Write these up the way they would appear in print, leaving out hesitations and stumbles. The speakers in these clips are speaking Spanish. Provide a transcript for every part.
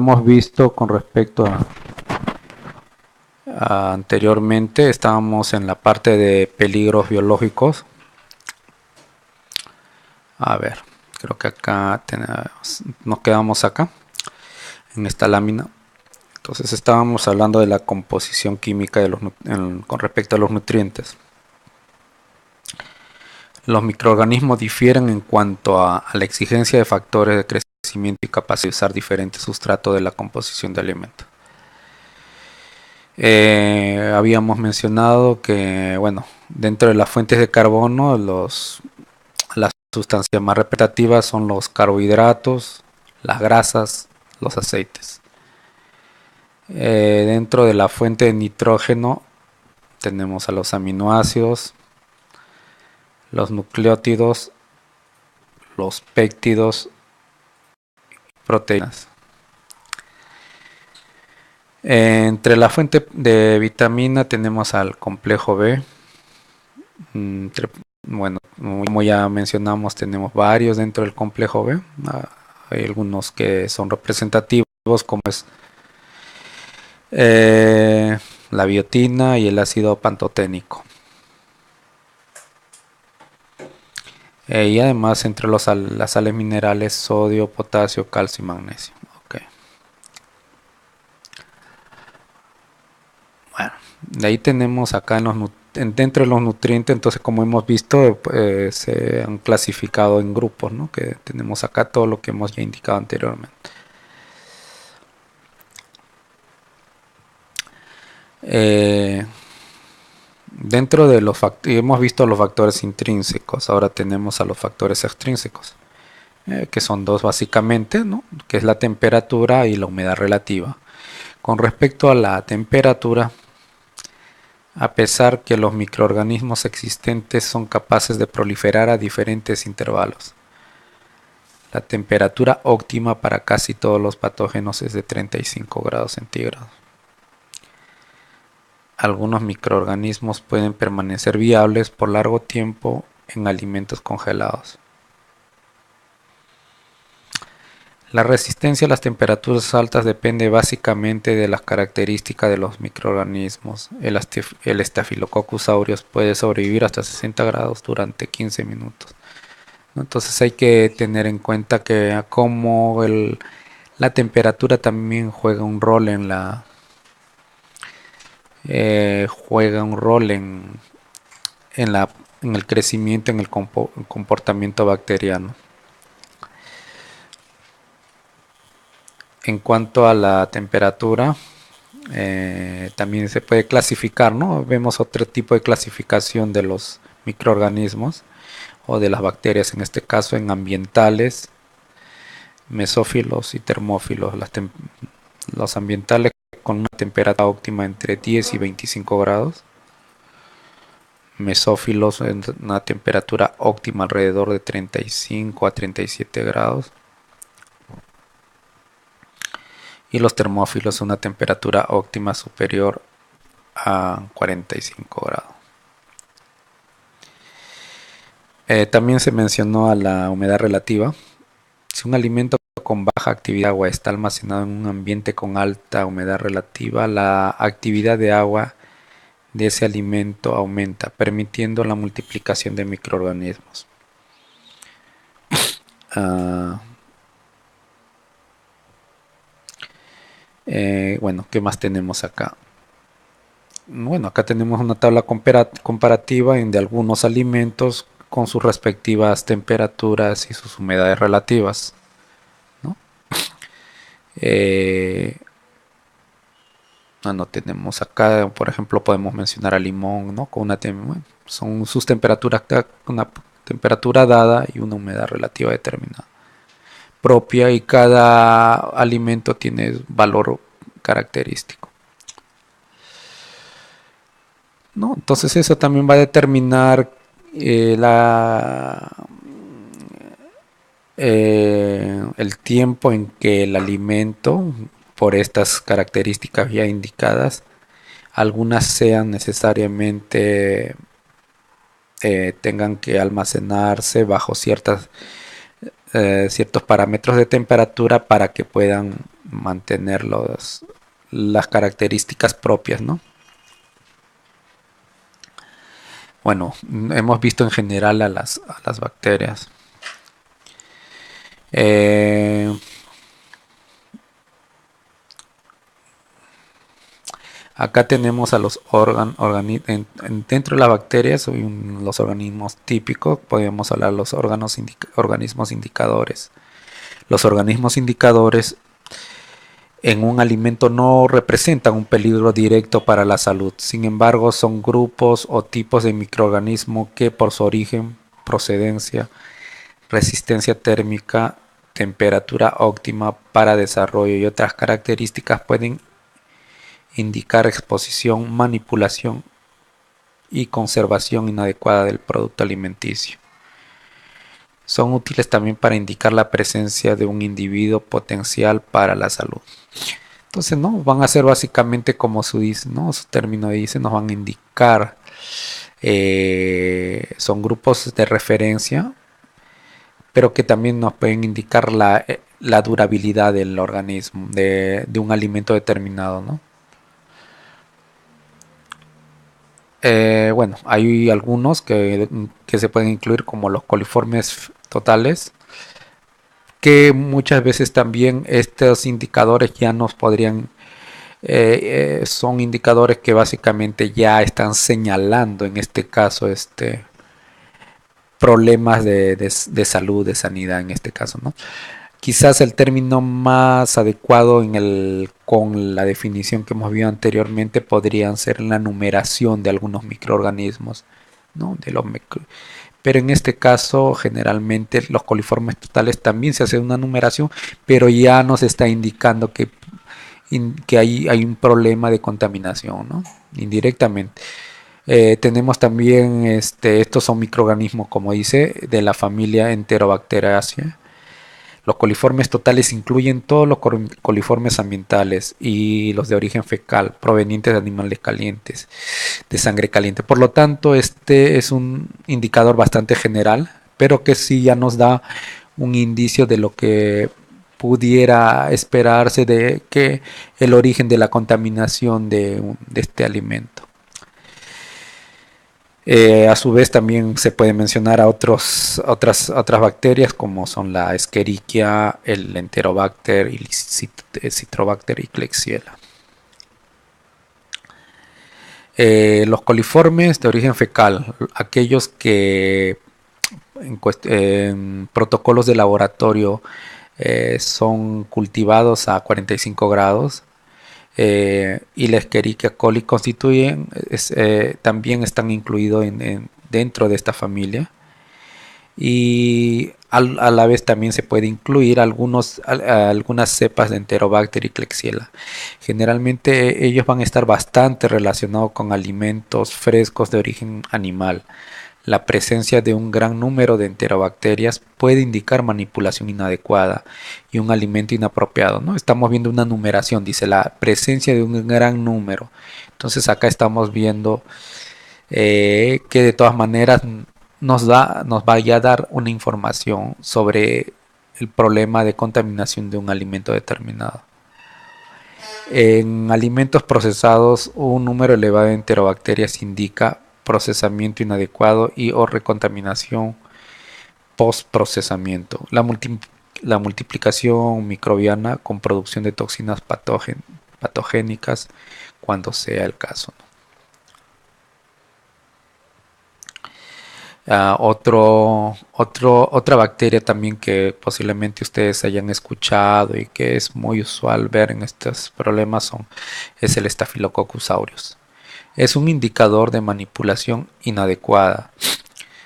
hemos visto con respecto anteriormente, estábamos en la parte de peligros biológicos. A ver, creo que acá nos quedamos acá, en esta lámina. Entonces estábamos hablando de la composición química de con respecto a los nutrientes. Los microorganismos difieren en cuanto a la exigencia de factores de crecimiento y capacidad de usar diferentes sustratos de la composición de alimentos. Habíamos mencionado que, bueno, dentro de las fuentes de carbono, las sustancias más representativas son los carbohidratos, las grasas, los aceites. Dentro de la fuente de nitrógeno tenemos a los aminoácidos, los nucleótidos, los péptidos, proteínas. Entre la fuente de vitamina tenemos al complejo B. Bueno, como ya mencionamos, tenemos varios dentro del complejo B. Hay algunos que son representativos, como es la biotina y el ácido pantoténico. Y además entre las sales minerales, sodio, potasio, calcio y magnesio. Okay. Bueno, de ahí tenemos acá dentro de los nutrientes, entonces como hemos visto, se han clasificado en grupos, ¿no? Que tenemos acá todo lo que hemos ya indicado anteriormente. Dentro de los factores, hemos visto los factores intrínsecos, ahora tenemos a los factores extrínsecos, que son dos básicamente, ¿no? Que es la temperatura y la humedad relativa. Con respecto a la temperatura, a pesar que los microorganismos existentes son capaces de proliferar a diferentes intervalos, la temperatura óptima para casi todos los patógenos es de 35 grados centígrados. Algunos microorganismos pueden permanecer viables por largo tiempo en alimentos congelados. La resistencia a las temperaturas altas depende básicamente de las características de los microorganismos. El Staphylococcus aureus puede sobrevivir hasta 60 grados durante 15 minutos. Entonces hay que tener en cuenta que como la temperatura también juega un rol en el crecimiento, en el comportamiento bacteriano. En cuanto a la temperatura, también se puede clasificar, ¿no? Vemos otro tipo de clasificación de los microorganismos o de las bacterias, en este caso en ambientales, mesófilos y termófilos. Los ambientales con una temperatura óptima entre 10 y 25 grados. Mesófilos en una temperatura óptima alrededor de 35 a 37 grados. Y los termófilos una temperatura óptima superior a 45 grados. También se mencionó a la humedad relativa. Si un alimento con baja actividad de agua está almacenado en un ambiente con alta humedad relativa, la actividad de agua de ese alimento aumenta, permitiendo la multiplicación de microorganismos. Bueno, ¿qué más tenemos acá? Bueno, acá tenemos una tabla comparativa de algunos alimentos con sus respectivas temperaturas y sus humedades relativas, ¿no? Tenemos acá, por ejemplo, podemos mencionar al limón, ¿no? Con son sus temperaturas, una temperatura dada y una humedad relativa determinada propia, y cada alimento tiene valor característico, ¿no? Entonces eso también va a determinar el tiempo en que el alimento, por estas características ya indicadas, algunas sean necesariamente tengan que almacenarse bajo ciertos parámetros de temperatura para que puedan mantener las características propias, ¿no? Bueno, hemos visto en general a las bacterias. Acá tenemos a los dentro de las bacterias, los organismos típicos, podemos hablar de los organismos indicadores. Los organismos indicadores en un alimento no representan un peligro directo para la salud. Sin embargo, son grupos o tipos de microorganismos que por su origen, procedencia, resistencia térmica, temperatura óptima para desarrollo y otras características pueden indicar exposición, manipulación y conservación inadecuada del producto alimenticio. Son útiles también para indicar la presencia de un individuo potencial para la salud. Entonces, ¿no? Van a ser básicamente como su término dice, nos van a indicar, son grupos de referencia, pero que también nos pueden indicar la durabilidad del organismo, de un alimento determinado, ¿no? Bueno, hay algunos que se pueden incluir como los coliformes totales, que muchas veces también estos indicadores ya nos podrían, son indicadores que básicamente ya están señalando en este caso problemas de salud, de sanidad en este caso, ¿no? Quizás el término más adecuado con la definición que hemos visto anteriormente podrían ser la numeración de algunos microorganismos, ¿no? Pero en este caso, generalmente los coliformes totales también se hace una numeración, pero ya nos está indicando que hay un problema de contaminación, ¿no? Indirectamente. Tenemos también, estos son microorganismos, como dice, de la familia Enterobacteriaceae. Los coliformes totales incluyen todos los coliformes ambientales y los de origen fecal, provenientes de animales calientes, de sangre caliente. Por lo tanto, este es un indicador bastante general, pero que sí ya nos da un indicio de lo que pudiera esperarse de que el origen de la contaminación de este alimento. A su vez también se puede mencionar a otras bacterias como son la Escherichia, el Enterobacter, el Citrobacter y Klebsiella. Los coliformes de origen fecal, aquellos que en protocolos de laboratorio son cultivados a 45 grados, y la Escherichia coli también están incluidos dentro de esta familia, y a la vez también se puede incluir algunas cepas de Enterobacter y Klebsiella. Generalmente ellos van a estar bastante relacionados con alimentos frescos de origen animal. La presencia de un gran número de enterobacterias puede indicar manipulación inadecuada y un alimento inapropiado, ¿no? Estamos viendo una numeración, dice la presencia de un gran número. Entonces acá estamos viendo que de todas maneras nos vaya a dar una información sobre el problema de contaminación de un alimento determinado. En alimentos procesados, un número elevado de enterobacterias indica procesamiento inadecuado y o recontaminación post-procesamiento. La multiplicación microbiana con producción de toxinas patogénicas cuando sea el caso, ¿no? Otra bacteria también que posiblemente ustedes hayan escuchado y que es muy usual ver en estos problemas es el Staphylococcus aureus. Es un indicador de manipulación inadecuada.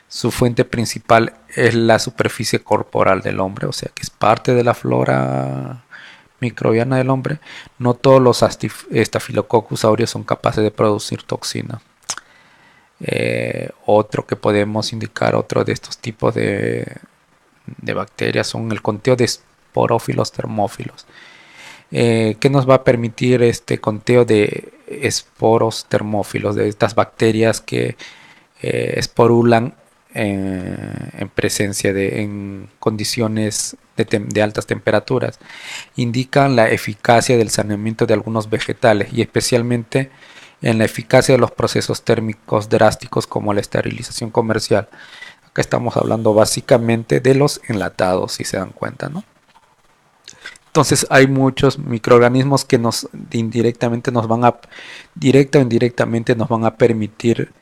Su fuente principal es la superficie corporal del hombre, o sea que es parte de la flora microbiana del hombre. No todos los Staphylococcus aureus son capaces de producir toxina. Otro que podemos indicar, otro de estos tipos de bacterias, son el conteo de esporófilos termófilos. ¿Qué nos va a permitir este conteo de esporos termófilos, de estas bacterias que esporulan en presencia en condiciones de altas temperaturas, indican la eficacia del saneamiento de algunos vegetales y especialmente en la eficacia de los procesos térmicos drásticos como la esterilización comercial. Acá estamos hablando básicamente de los enlatados, si se dan cuenta, ¿no? Entonces hay muchos microorganismos que nos indirectamente nos van a, directa o indirectamente nos van a permitir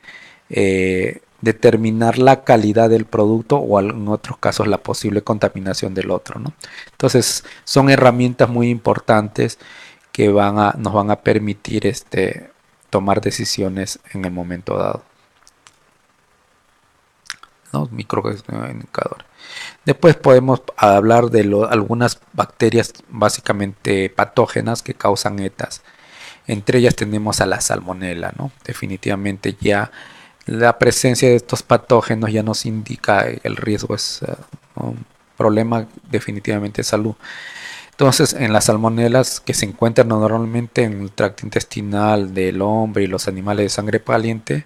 determinar la calidad del producto o en otros casos la posible contaminación del otro, ¿no? Entonces son herramientas muy importantes que nos van a permitir tomar decisiones en el momento dado, ¿no? Microindicadores. Después podemos hablar de algunas bacterias básicamente patógenas que causan ETAs. Entre ellas tenemos a la salmonela, ¿no? Definitivamente ya la presencia de estos patógenos ya nos indica el riesgo, es un problema definitivamente de salud. Entonces, en las salmonelas que se encuentran normalmente en el tracto intestinal del hombre y los animales de sangre caliente,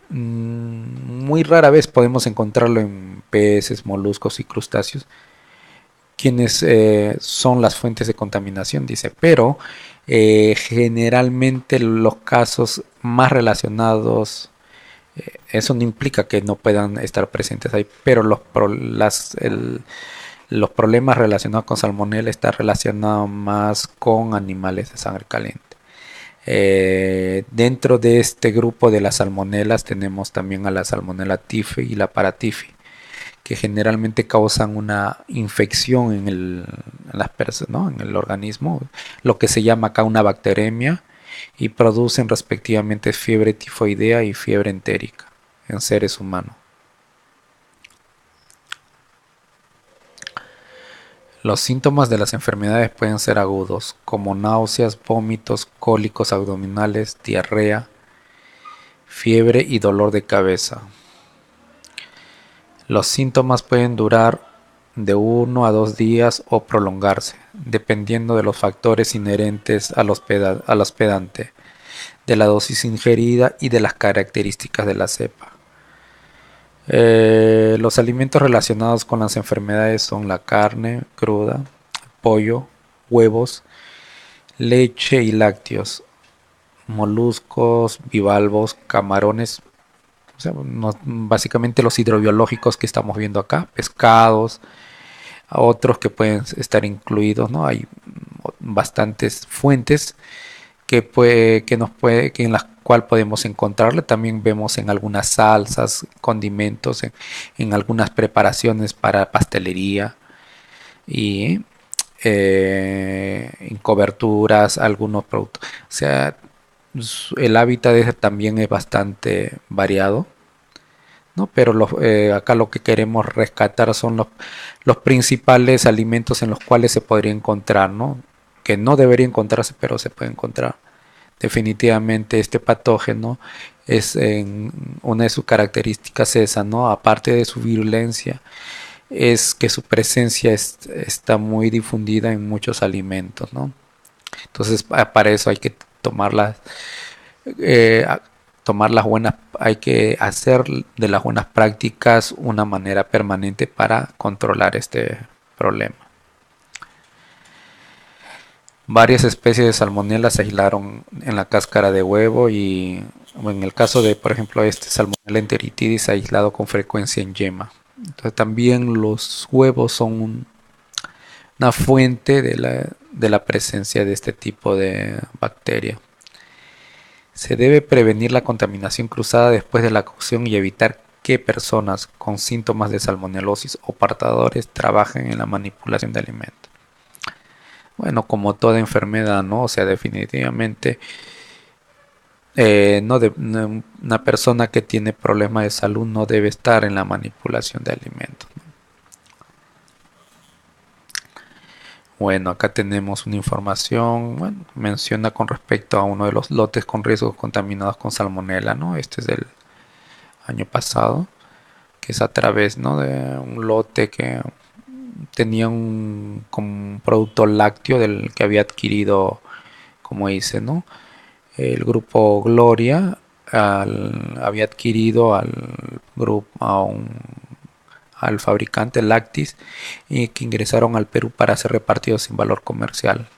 muy rara vez podemos encontrarlo en peces, moluscos y crustáceos, quienes son las fuentes de contaminación, dice, pero generalmente los casos más relacionados, eso no implica que no puedan estar presentes ahí, pero los problemas relacionados con salmonella están relacionados más con animales de sangre caliente. Dentro de este grupo de las salmonelas tenemos también a la salmonella typhi y la paratyphi, que generalmente causan una infección en las personas, ¿no? En el organismo, lo que se llama acá una bacteremia, y producen respectivamente fiebre tifoidea y fiebre entérica en seres humanos. Los síntomas de las enfermedades pueden ser agudos, como náuseas, vómitos, cólicos abdominales, diarrea, fiebre y dolor de cabeza. Los síntomas pueden durar de 1 a 2 días o prolongarse, dependiendo de los factores inherentes al hospedante, de la dosis ingerida y de las características de la cepa. Los alimentos relacionados con las enfermedades son la carne cruda, pollo, huevos, leche y lácteos, moluscos, bivalvos, camarones, o sea, básicamente los hidrobiológicos que estamos viendo acá, pescados, otros que pueden estar incluidos, ¿no? Hay bastantes fuentes que en las cuales podemos encontrarle. También vemos en algunas salsas, condimentos, en algunas preparaciones para pastelería y en coberturas, algunos productos. O sea, el hábitat también es bastante variado, ¿no? Pero acá lo que queremos rescatar son los principales alimentos en los cuales se podría encontrar, ¿no? Que no debería encontrarse, pero se puede encontrar. Definitivamente este patógeno una de sus características esa, ¿no? Aparte de su virulencia, es que su presencia está muy difundida en muchos alimentos, ¿no? Entonces para eso hay que eh, tomar las buenas, hay que hacer de las buenas prácticas una manera permanente para controlar este problema. Varias especies de salmonella se aislaron en la cáscara de huevo y en el caso de, por ejemplo, Salmonella enteritidis se ha aislado con frecuencia en yema. Entonces también los huevos son una fuente de la presencia de este tipo de bacteria. Se debe prevenir la contaminación cruzada después de la cocción y evitar que personas con síntomas de salmonelosis o portadores trabajen en la manipulación de alimentos. Bueno, como toda enfermedad, ¿no? O sea, definitivamente una persona que tiene problemas de salud no debe estar en la manipulación de alimentos, ¿no? Bueno, acá tenemos una información, bueno, menciona con respecto a uno de los lotes con riesgos contaminados con salmonela, ¿no? Este es del año pasado, que es a través, ¿no? De un lote que tenía como un producto lácteo del que había adquirido, como dice, ¿no? El grupo Gloria había adquirido al grupo, al fabricante Lactis, y que ingresaron al Perú para ser repartidos sin valor comercial,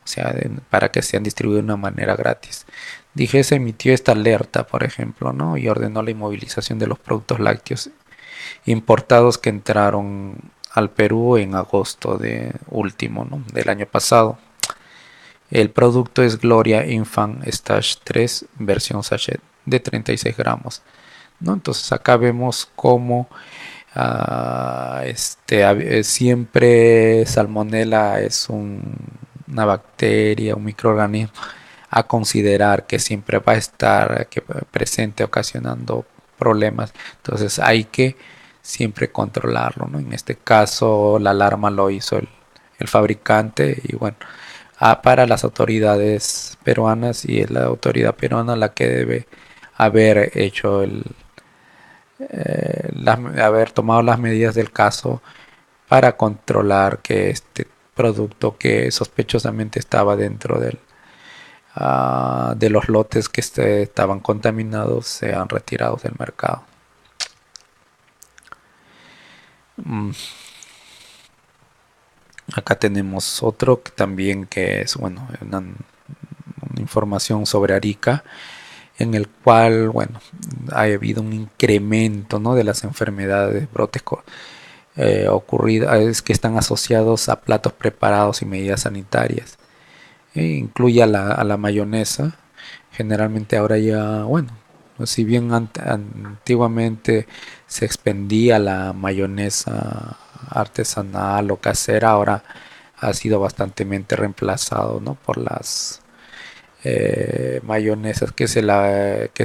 o sea, para que sean distribuidos de una manera gratis. DGS emitió esta alerta, por ejemplo, ¿no? Y ordenó la inmovilización de los productos lácteos importados que entraron al Perú en agosto de último, ¿no? Del año pasado. El producto es Gloria Infant Stage 3 versión sachet de 36 gramos, ¿no? Entonces acá vemos cómo siempre Salmonella es una bacteria, un microorganismo a considerar que siempre va a estar presente ocasionando problemas. Entonces hay que siempre controlarlo, ¿no? En este caso la alarma lo hizo el fabricante y bueno, para las autoridades peruanas, y es la autoridad peruana la que debe haber hecho haber tomado las medidas del caso para controlar que este producto que sospechosamente estaba dentro de los lotes que estaban contaminados sean retirados del mercado. Acá tenemos otro que también que es bueno una información sobre Arica, en el cual bueno ha habido un incremento, ¿no?, de las enfermedades, brotes ocurridas que están asociados a platos preparados y medidas sanitarias. Incluye a la mayonesa. Generalmente ahora ya, bueno, si bien antiguamente se expendía la mayonesa artesanal o casera, ahora ha sido bastantemente reemplazado, ¿no?, por las mayonesas que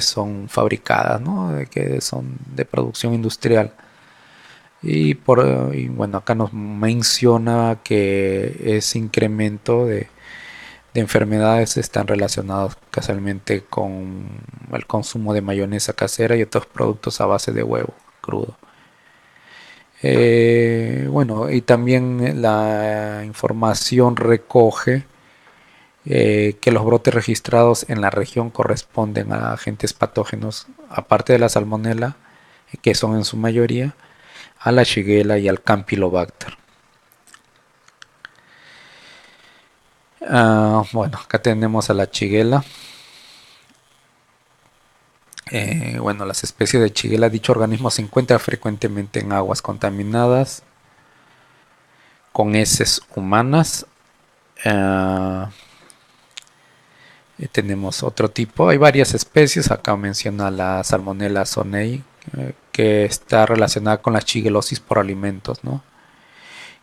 son fabricadas, ¿no?, que son de producción industrial. Y bueno, acá nos menciona que ese incremento de enfermedades están relacionados casualmente con el consumo de mayonesa casera y otros productos a base de huevo crudo. Bueno, y también la información recoge que los brotes registrados en la región corresponden a agentes patógenos, aparte de la salmonela, que son en su mayoría, a la Shigella y al Campylobacter. Bueno, acá tenemos a la Shigella. Bueno, las especies de Shigella, dicho organismo se encuentra frecuentemente en aguas contaminadas con heces humanas. Tenemos otro tipo, hay varias especies. Acá menciona la Salmonella sonnei, que está relacionada con la shigellosis por alimentos, ¿no?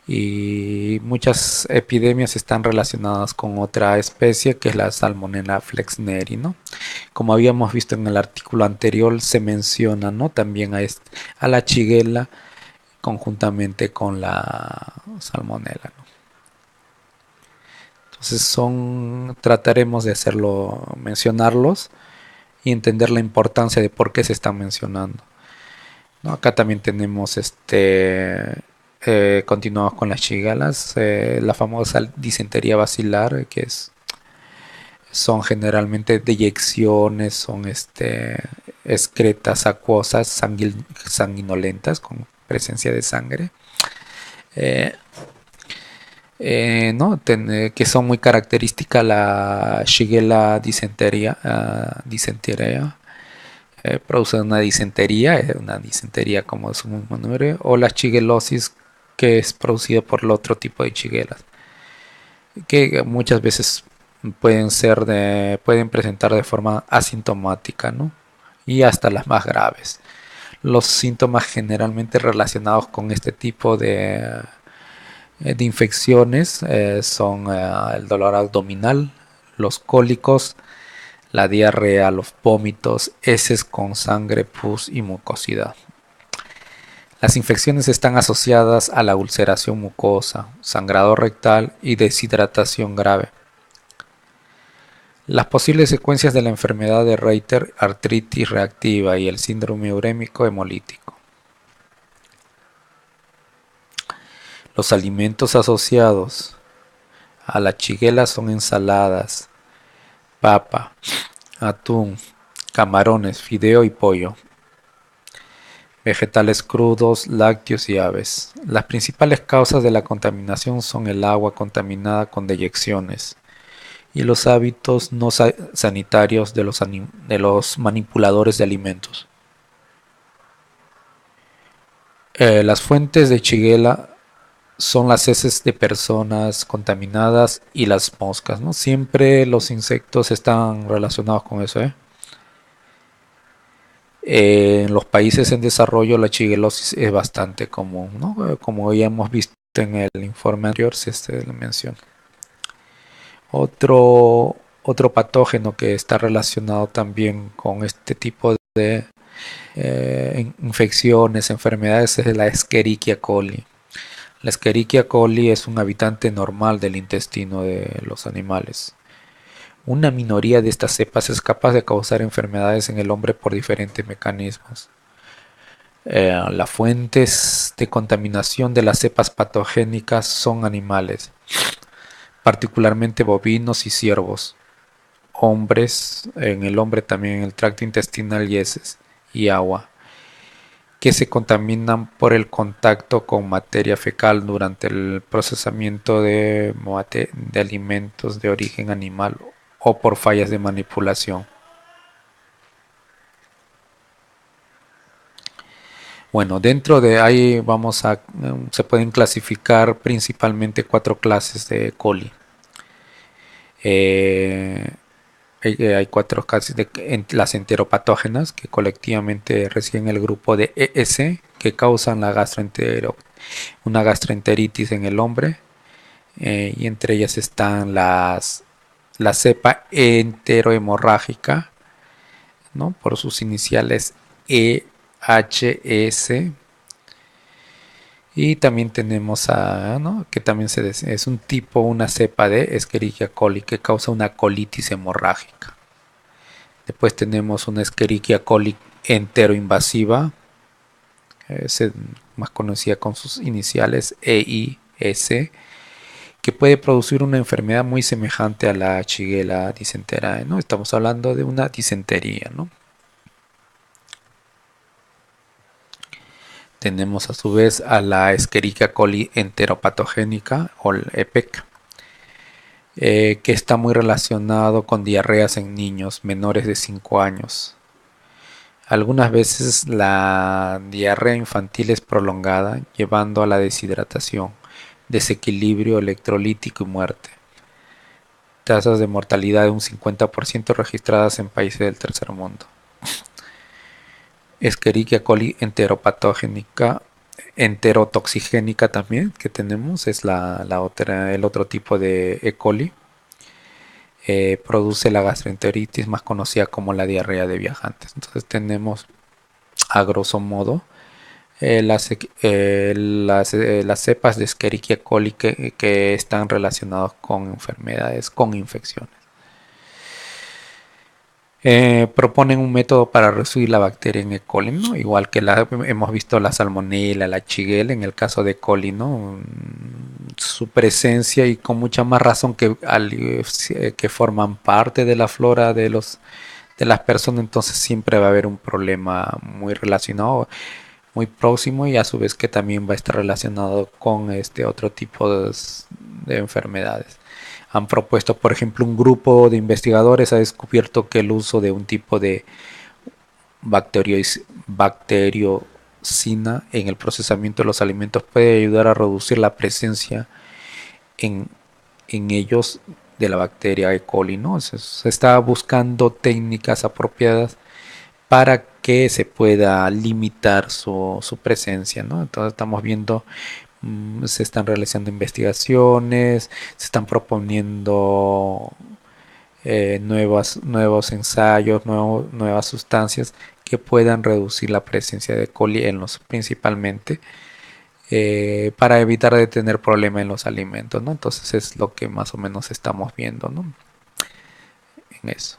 Y muchas epidemias están relacionadas con otra especie que es la Salmonella flexneri, ¿no? Como habíamos visto en el artículo anterior, se menciona, ¿no?, también a la Shigella conjuntamente con la Salmonella, ¿no? Entonces trataremos de mencionarlos y entender la importancia de por qué se están mencionando, ¿no? Acá también tenemos continuamos con las chigalas, la famosa disentería basilar, son generalmente deyecciones, son excretas acuosas sanguinolentas con presencia de sangre, eh, ¿no? Que son muy características la Shigella disentería, produce una disentería como su mismo nombre, o la shigellosis, que es producida por el otro tipo de shigellas, que muchas veces pueden presentar de forma asintomática, ¿no?, y hasta las más graves. Los síntomas generalmente relacionados con este tipo de infecciones son el dolor abdominal, los cólicos, la diarrea, los vómitos, heces con sangre, pus y mucosidad. Las infecciones están asociadas a la ulceración mucosa, sangrado rectal y deshidratación grave. Las posibles secuencias de la enfermedad de Reiter, artritis reactiva y el síndrome urémico hemolítico. Los alimentos asociados a la Shigella son ensaladas, papa, atún, camarones, fideo y pollo, vegetales crudos, lácteos y aves. Las principales causas de la contaminación son el agua contaminada con deyecciones y los hábitos no sanitarios de los manipuladores de alimentos. Las fuentes de Shigella son las heces de personas contaminadas y las moscas, ¿no? Siempre los insectos están relacionados con eso, ¿eh? En los países en desarrollo la shigellosis es bastante común, ¿no? Como ya hemos visto en el informe anterior, se le menciona. Otro patógeno que está relacionado también con este tipo de infecciones, enfermedades, es la Escherichia coli. La Escherichia coli es un habitante normal del intestino de los animales. Una minoría de estas cepas es capaz de causar enfermedades en el hombre por diferentes mecanismos. Las fuentes de contaminación de las cepas patogénicas son animales, particularmente bovinos y ciervos. Hombres, en el hombre también en el tracto intestinal y heces y agua, que se contaminan por el contacto con materia fecal durante el procesamiento de alimentos de origen animal o por fallas de manipulación. Bueno, dentro de ahí se pueden clasificar principalmente cuatro clases de coli. Eh, hay cuatro clases de las enteropatógenas que colectivamente reciben el grupo de ES que causan una gastroenteritis en el hombre, y entre ellas están la cepa enterohemorrágica, ¿no? Por sus iniciales EHS. Y también tenemos ¿no? Que también es un tipo, una cepa de Escherichia coli que causa una colitis hemorrágica. Después tenemos una Escherichia coli enteroinvasiva, más conocida con sus iniciales EIS, que puede producir una enfermedad muy semejante a la Shigella disenterae, ¿no? Estamos hablando de una disentería, ¿no? Tenemos a su vez a la Escherichia coli enteropatogénica o el EPEC, que está muy relacionado con diarreas en niños menores de 5 años. Algunas veces la diarrea infantil es prolongada, llevando a la deshidratación, desequilibrio electrolítico y muerte. Tasas de mortalidad de un 50% registradas en países del tercer mundo. Escherichia coli enteropatogénica, enterotoxigénica también que tenemos, es el otro tipo de E. coli. Produce la gastroenteritis más conocida como la diarrea de viajantes. Entonces tenemos a grosso modo las cepas de Escherichia coli que están relacionadas con enfermedades, con infecciones. Proponen un método para reducir la bacteria en E. coli, ¿no? Igual que hemos visto la salmonella, la Shigella, en el caso de E. coli, ¿no? Su presencia y con mucha más razón que forman parte de la flora de las personas, entonces siempre va a haber un problema muy relacionado, muy próximo, y a su vez que también va a estar relacionado con este otro tipo de enfermedades. Han propuesto, por ejemplo, un grupo de investigadores ha descubierto que el uso de un tipo de bacteriocina en el procesamiento de los alimentos puede ayudar a reducir la presencia en, en ellos de la bacteria E. coli, ¿no? Se está buscando técnicas apropiadas para que se pueda limitar su presencia, ¿no? Entonces estamos viendo, se están realizando investigaciones, se están proponiendo nuevos ensayos, nuevas sustancias que puedan reducir la presencia de coli principalmente, para evitar de tener problemas en los alimentos, ¿no? Entonces es lo que más o menos estamos viendo, ¿no? En eso.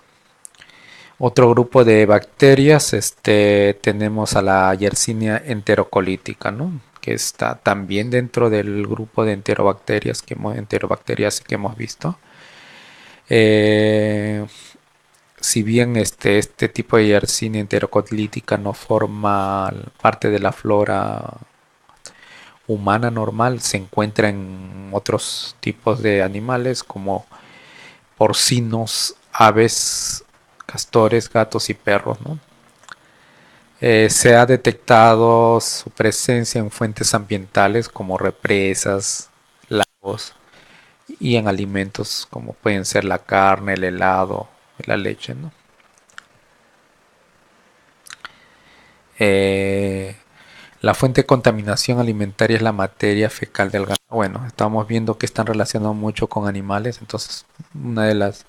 Otro grupo de bacterias, tenemos a la Yersinia enterocolítica, ¿no? Que está también dentro del grupo de enterobacterias que hemos visto. si bien este tipo de Yersinia enterococlítica no forma parte de la flora humana normal, se encuentra en otros tipos de animales como porcinos, aves, castores, gatos y perros, ¿no? Se ha detectado su presencia en fuentes ambientales como represas, lagos y en alimentos como pueden ser la carne, el helado, la leche, ¿no? Eh, la fuente de contaminación alimentaria es la materia fecal del ganado. Bueno, estamos viendo que están relacionados mucho con animales, entonces una de las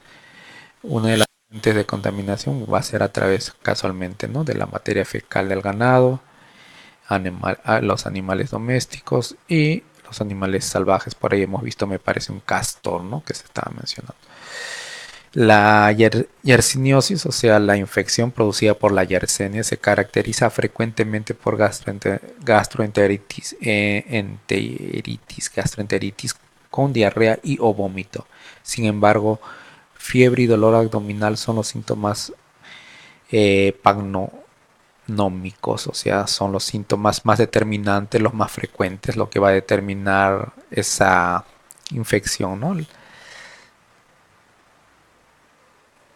fuentes de contaminación va a ser a través, casualmente, ¿no? De la materia fecal del ganado, los animales domésticos y los animales salvajes. Por ahí hemos visto, me parece, un castor, ¿no? Que se estaba mencionando. La yersiniosis, o sea, la infección producida por la yersenia, se caracteriza frecuentemente por gastroenteritis con diarrea y o vómito. Sin embargo, fiebre y dolor abdominal son los síntomas pagnómicos, o sea, son los síntomas más determinantes, los más frecuentes, lo que va a determinar esa infección, ¿no?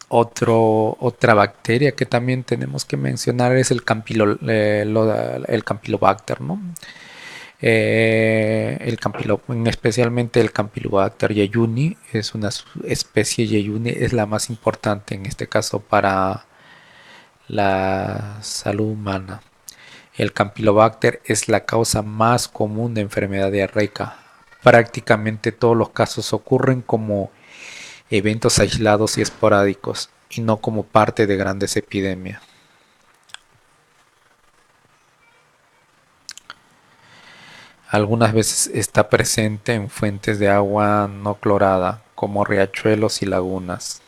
Otra bacteria que también tenemos que mencionar es el Campylobacter, ¿no? Especialmente el Campylobacter jejuni es una especie jejuni, es la más importante en este caso para la salud humana. El Campylobacter es la causa más común de enfermedad diarreica. Prácticamente todos los casos ocurren como eventos aislados y esporádicos, y no como parte de grandes epidemias. Algunas veces está presente en fuentes de agua no clorada, como riachuelos y lagunas.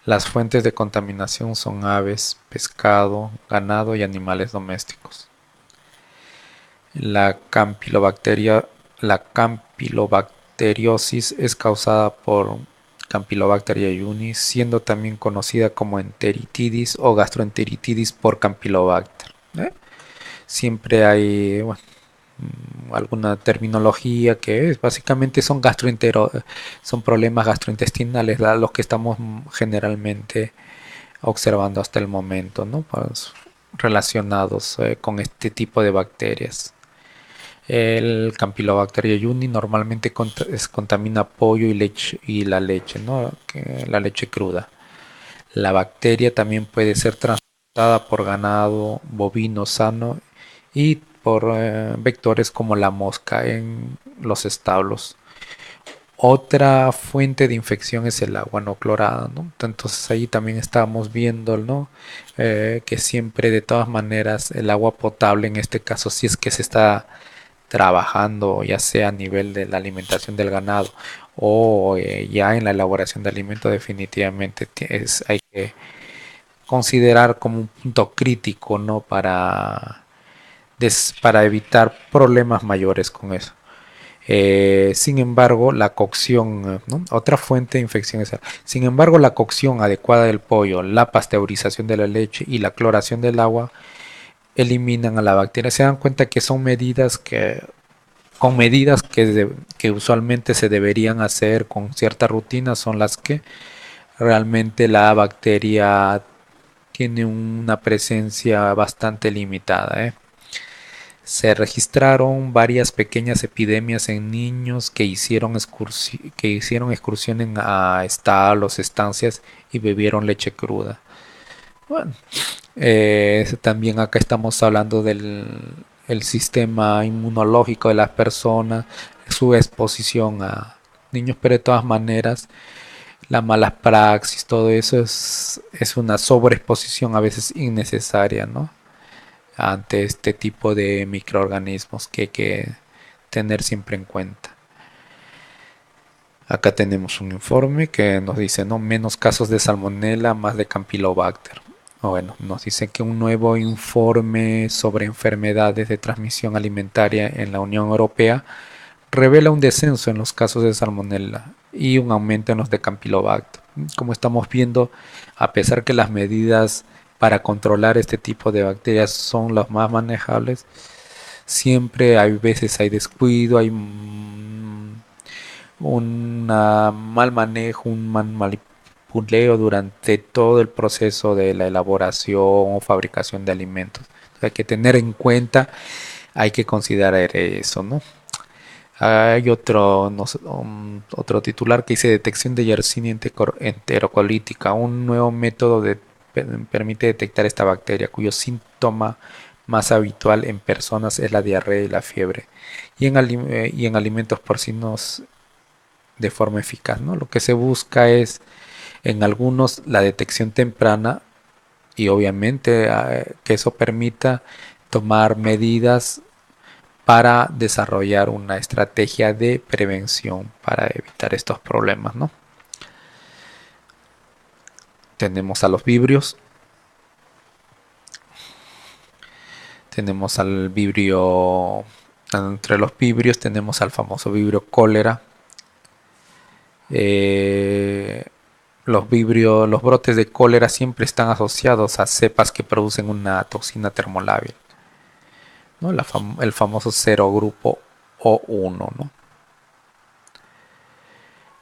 Las fuentes de contaminación son aves, pescado, ganado y animales domésticos. La campylobacteriosis es causada por Campylobacter jejuni, siendo también conocida como enteritidis o gastroenteritis por Campylobacter. Siempre hay alguna terminología que es básicamente son problemas gastrointestinales, los que estamos generalmente observando hasta el momento, ¿no? Pues, relacionados con este tipo de bacterias. El Campylobacter jejuni normalmente contamina pollo y la leche, ¿no? La leche cruda. La bacteria también puede ser transportada por ganado bovino sano y por vectores como la mosca en los establos. Otra fuente de infección es el agua no clorada, ¿no? Entonces ahí también estamos viendo, ¿no? Que siempre de todas maneras el agua potable, en este caso, si es que se está trabajando, ya sea a nivel de la alimentación del ganado o ya en la elaboración de alimentos, definitivamente hay que considerar como un punto crítico, ¿no? Para evitar problemas mayores con eso. Sin embargo, la cocción, ¿no? Otra fuente de infección es sin embargo, la cocción adecuada del pollo, la pasteurización de la leche y la cloración del agua eliminan a la bacteria. Se dan cuenta que son medidas que usualmente se deberían hacer con cierta rutina, son las que realmente la bacteria tiene una presencia bastante limitada, ¿eh? Se registraron varias pequeñas epidemias en niños que hicieron excursiones a establos, estancias y bebieron leche cruda. Bueno, también acá estamos hablando del el sistema inmunológico de las personas, su exposición a niños, pero de todas maneras la mala praxis, todo eso es una sobreexposición a veces innecesaria, ¿no? Ante este tipo de microorganismos que hay que tener siempre en cuenta. Acá tenemos un informe que nos dice, ¿no? Menos casos de salmonella, más de Campylobacter. Bueno, nos dice que un nuevo informe sobre enfermedades de transmisión alimentaria en la Unión Europea revela un descenso en los casos de salmonella y un aumento en los de Campylobacter. Como estamos viendo, a pesar que las medidas para controlar este tipo de bacterias son las más manejables, siempre hay veces hay descuido, hay un mal manejo, un mal manipuleo durante todo el proceso de la elaboración o fabricación de alimentos. Hay que tener en cuenta, hay que considerar eso, ¿no? Hay otro, no sé, otro titular que dice detección de Yersinia enterocolítica, un nuevo método permite detectar esta bacteria cuyo síntoma más habitual en personas es la diarrea y la fiebre y en alimentos porcinos de forma eficaz, ¿no? Lo que se busca es en algunos la detección temprana y obviamente que eso permita tomar medidas para desarrollar una estrategia de prevención para evitar estos problemas, ¿no? Tenemos a los vibrios, tenemos al vibrio, entre los vibrios tenemos al famoso vibrio cólera. Eh, los brotes de cólera siempre están asociados a cepas que producen una toxina termolábil, ¿no? El famoso serogrupo O1, ¿no?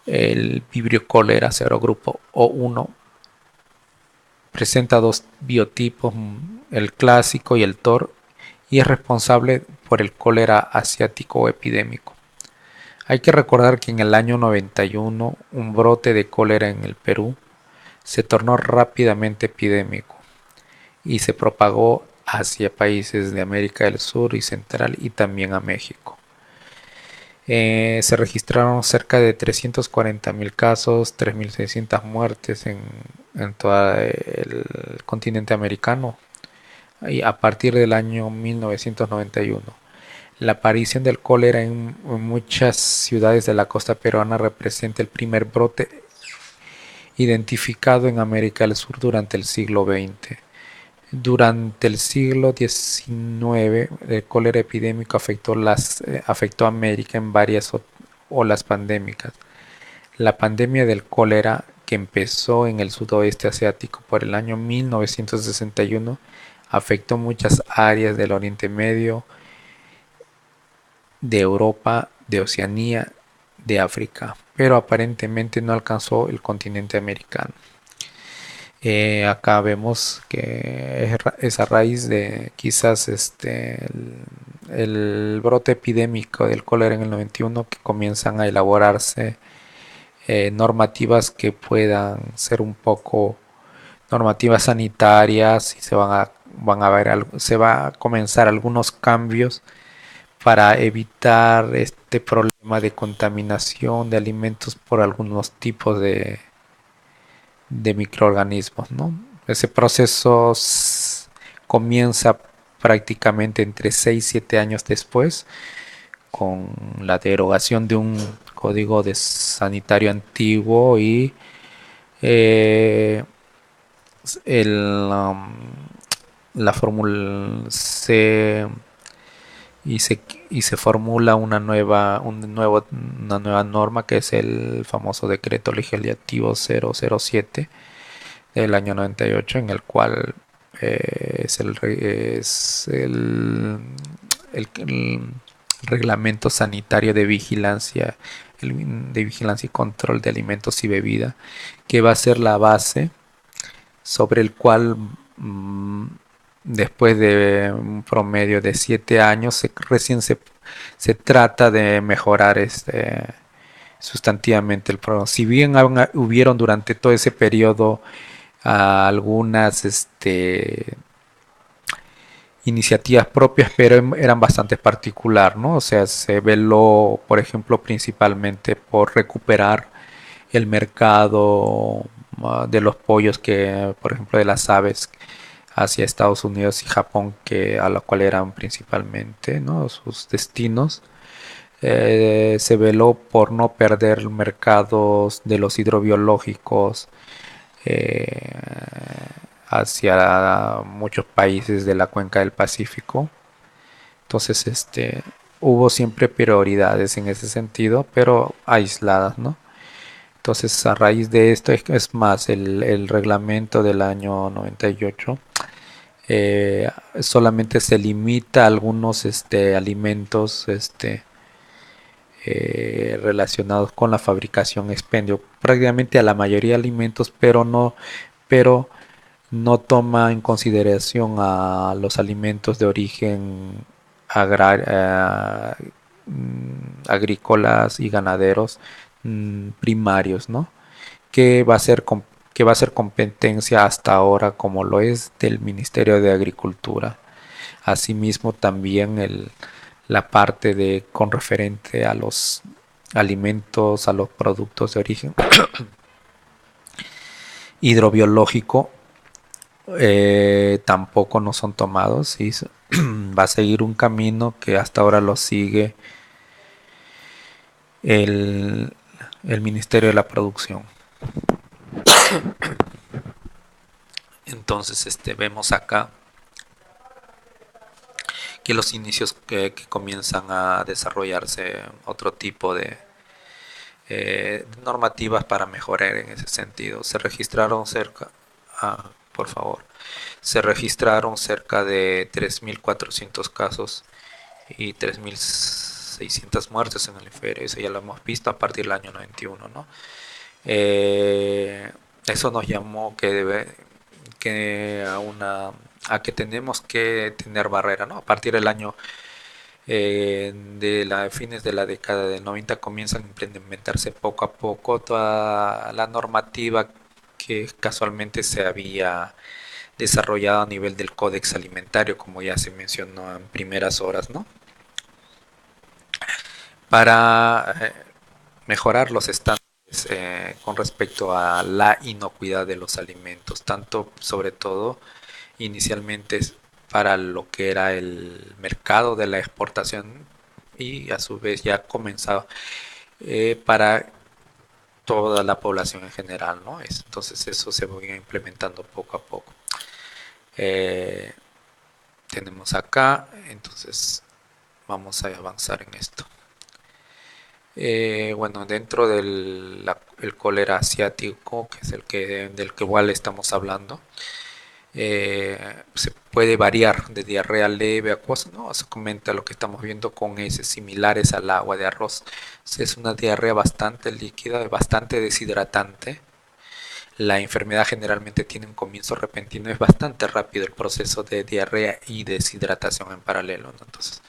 El vibrio cólera serogrupo O1 presenta dos biotipos, el clásico y el TOR, y es responsable por el cólera asiático epidémico. Hay que recordar que en el año 91 un brote de cólera en el Perú se tornó rápidamente epidémico y se propagó hacia países de América del Sur y Central y también a México. Se registraron cerca de 340.000 casos, 3.600 muertes en todo el continente americano y a partir del año 1991. La aparición del cólera en muchas ciudades de la costa peruana representa el primer brote identificado en América del Sur durante el siglo XX. Durante el siglo XIX, el cólera epidémico afectó a América en varias olas pandémicas. La pandemia del cólera, que empezó en el sudoeste asiático por el año 1961, afectó muchas áreas del Oriente Medio, de Europa, de Oceanía, de África, pero aparentemente no alcanzó el continente americano. Acá vemos que es a raíz de quizás el brote epidémico del cólera en el 91 que comienzan a elaborarse normativas que puedan ser un poco normativas sanitarias y se va a comenzar algunos cambios para evitar este problema de contaminación de alimentos por algunos tipos de microorganismos, ¿no? Ese proceso comienza prácticamente entre 6 y 7 años después con la derogación de un código de sanitario antiguo y eh, el, la fórmula y se formula una nueva norma que es el famoso decreto legislativo 007 del año 98 en el cual el reglamento sanitario de vigilancia y control de alimentos y bebidas que va a ser la base sobre el cual después de un promedio de 7 años recién se trata de mejorar sustantivamente el programa. Si bien hubieron durante todo ese periodo algunas iniciativas propias, pero eran bastante particular, ¿no? O sea, se veló, por ejemplo, principalmente por recuperar el mercado de los pollos que, por ejemplo, de las aves hacia Estados Unidos y Japón, que a la cual eran principalmente, ¿no?, sus destinos. Se veló por no perder mercados de los hidrobiológicos eh, hacia muchos países de la cuenca del Pacífico. Entonces, hubo siempre prioridades en ese sentido, pero aisladas, ¿no? Entonces, a raíz de esto, es más, el reglamento del año 98 solamente se limita a algunos alimentos relacionados con la fabricación expendio, prácticamente a la mayoría de alimentos, pero no toma en consideración a los alimentos de origen agrícolas y ganaderos primarios, ¿no? Que va a ser que va a ser competencia hasta ahora como lo es del Ministerio de Agricultura. Asimismo también la parte de con referente a los alimentos, a los productos de origen hidrobiológico tampoco no son tomados y va a seguir un camino que hasta ahora lo sigue el, el Ministerio de la Producción. Entonces vemos acá que los inicios que comienzan a desarrollarse otro tipo de normativas para mejorar en ese sentido. Se registraron por favor, se registraron cerca de 3.400 casos y 3.600 muertes en el hemisferio. Eso ya lo hemos visto a partir del año 91, ¿no? Eso nos llamó a que tenemos que tener barrera, ¿no? A partir del año de fines de la década del 90 comienzan a implementarse poco a poco toda la normativa que casualmente se había desarrollado a nivel del Códex Alimentario, como ya se mencionó en primeras horas, ¿no? Para mejorar los estándares con respecto a la inocuidad de los alimentos, tanto sobre todo inicialmente para lo que era el mercado de la exportación y a su vez ya comenzaba para toda la población en general, ¿no? Entonces eso se va implementando poco a poco. Eh, tenemos acá, entonces vamos a avanzar en esto. Bueno, dentro del el cólera asiático, que es del que igual estamos hablando, se puede variar de diarrea leve a acuosa, ¿no? Se comenta lo que estamos viendo con heces similares al agua de arroz. Es una diarrea bastante líquida, bastante deshidratante. La enfermedad generalmente tiene un comienzo repentino, es bastante rápido el proceso de diarrea y deshidratación en paralelo, ¿no? Entonces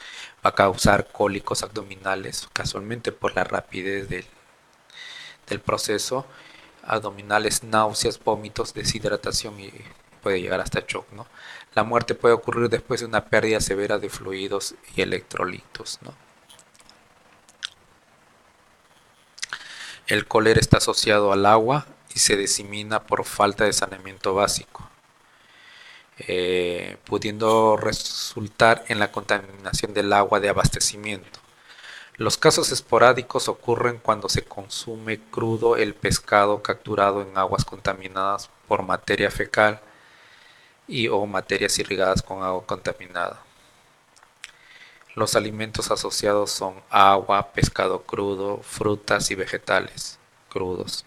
va a causar cólicos abdominales, casualmente por la rapidez del proceso, abdominales, náuseas, vómitos, deshidratación y puede llegar hasta shock, ¿no? La muerte puede ocurrir después de una pérdida severa de fluidos y electrolitos, ¿no? El cólera está asociado al agua y se disemina por falta de saneamiento básico, pudiendo resultar en la contaminación del agua de abastecimiento. Los casos esporádicos ocurren cuando se consume crudo el pescado capturado en aguas contaminadas por materia fecal y o materias irrigadas con agua contaminada. Los alimentos asociados son agua, pescado crudo, frutas y vegetales crudos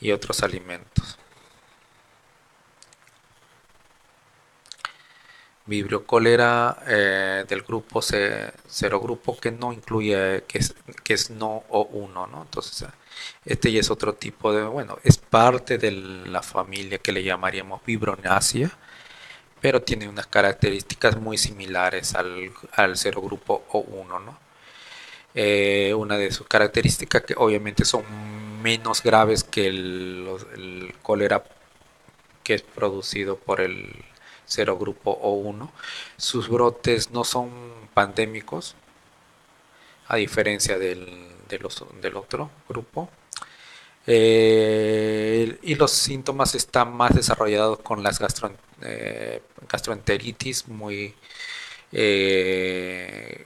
y otros alimentos. Vibrio cólera del grupo serogrupo que no incluye, que es no o uno, ¿no? Entonces, este ya es otro tipo de, bueno, es parte de la familia que le llamaríamos Vibronaceae, pero tiene unas características muy similares al serogrupo O1, ¿no? Una de sus características que obviamente son menos graves que el cólera que es producido por el serogrupo O1. Sus brotes no son pandémicos, a diferencia del otro grupo. Y los síntomas están más desarrollados con las gastroenteritis muy eh,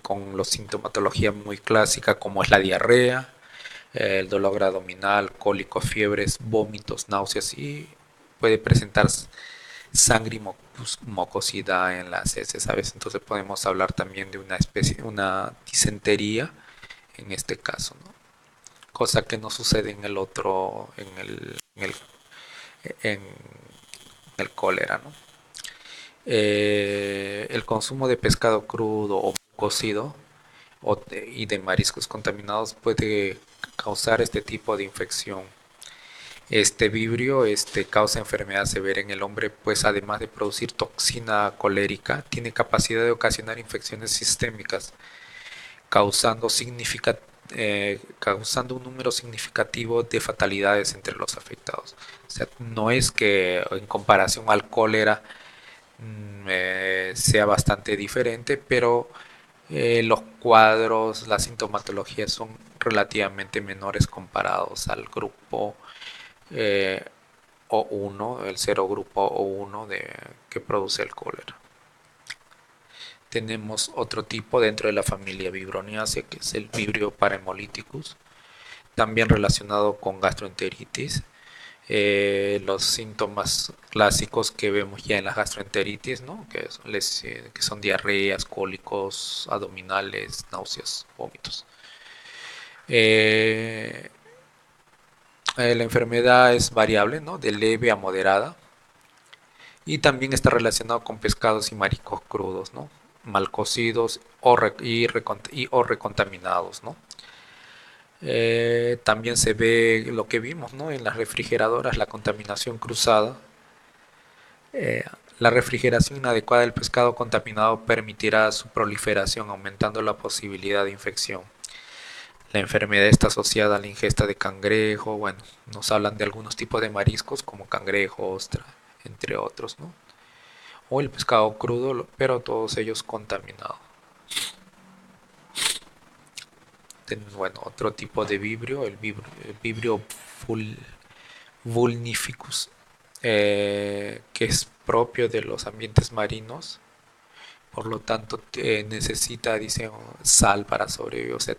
con los sintomatología muy clásica como es la diarrea, el dolor abdominal, cólicos, fiebres, vómitos, náuseas y puede presentar sangre y mucosidad en las heces, ¿sabes? Entonces podemos hablar también de una especie, una disentería en este caso, ¿no? cosa que no sucede en el otro, en el cólera, ¿no? El consumo de pescado crudo o cocido y de mariscos contaminados puede causar este tipo de infección. Este vibrio causa enfermedad severa en el hombre, pues además de producir toxina colérica, tiene capacidad de ocasionar infecciones sistémicas, causando, causando un número significativo de fatalidades entre los afectados. O sea, no es que en comparación al cólera sea bastante diferente, pero los cuadros, la sintomatología son relativamente menores comparados al grupo eh, O1, el serogrupo O1 que produce el cólera. Tenemos otro tipo dentro de la familia Vibroniaceae, que es el Vibrio parahemolyticus, también relacionado con gastroenteritis. Los síntomas clásicos que vemos ya en la gastroenteritis, ¿no? Que son diarreas, cólicos abdominales, náuseas, vómitos. Eh, la enfermedad es variable, ¿no? De leve a moderada, y también está relacionado con pescados y mariscos crudos, ¿no? Mal cocidos o recontaminados, ¿no? También se ve lo que vimos, ¿no? En las refrigeradoras, la contaminación cruzada. Eh, la refrigeración inadecuada del pescado contaminado permitirá su proliferación, aumentando la posibilidad de infección. La enfermedad está asociada a la ingesta de cangrejo. Bueno, nos hablan de algunos tipos de mariscos como cangrejo, ostra, entre otros, ¿no? O el pescado crudo, pero todos ellos contaminados. Bueno, otro tipo de vibrio, el vibrio vulnificus, que es propio de los ambientes marinos, por lo tanto necesita, dice, sal para sobrevivir, o sea,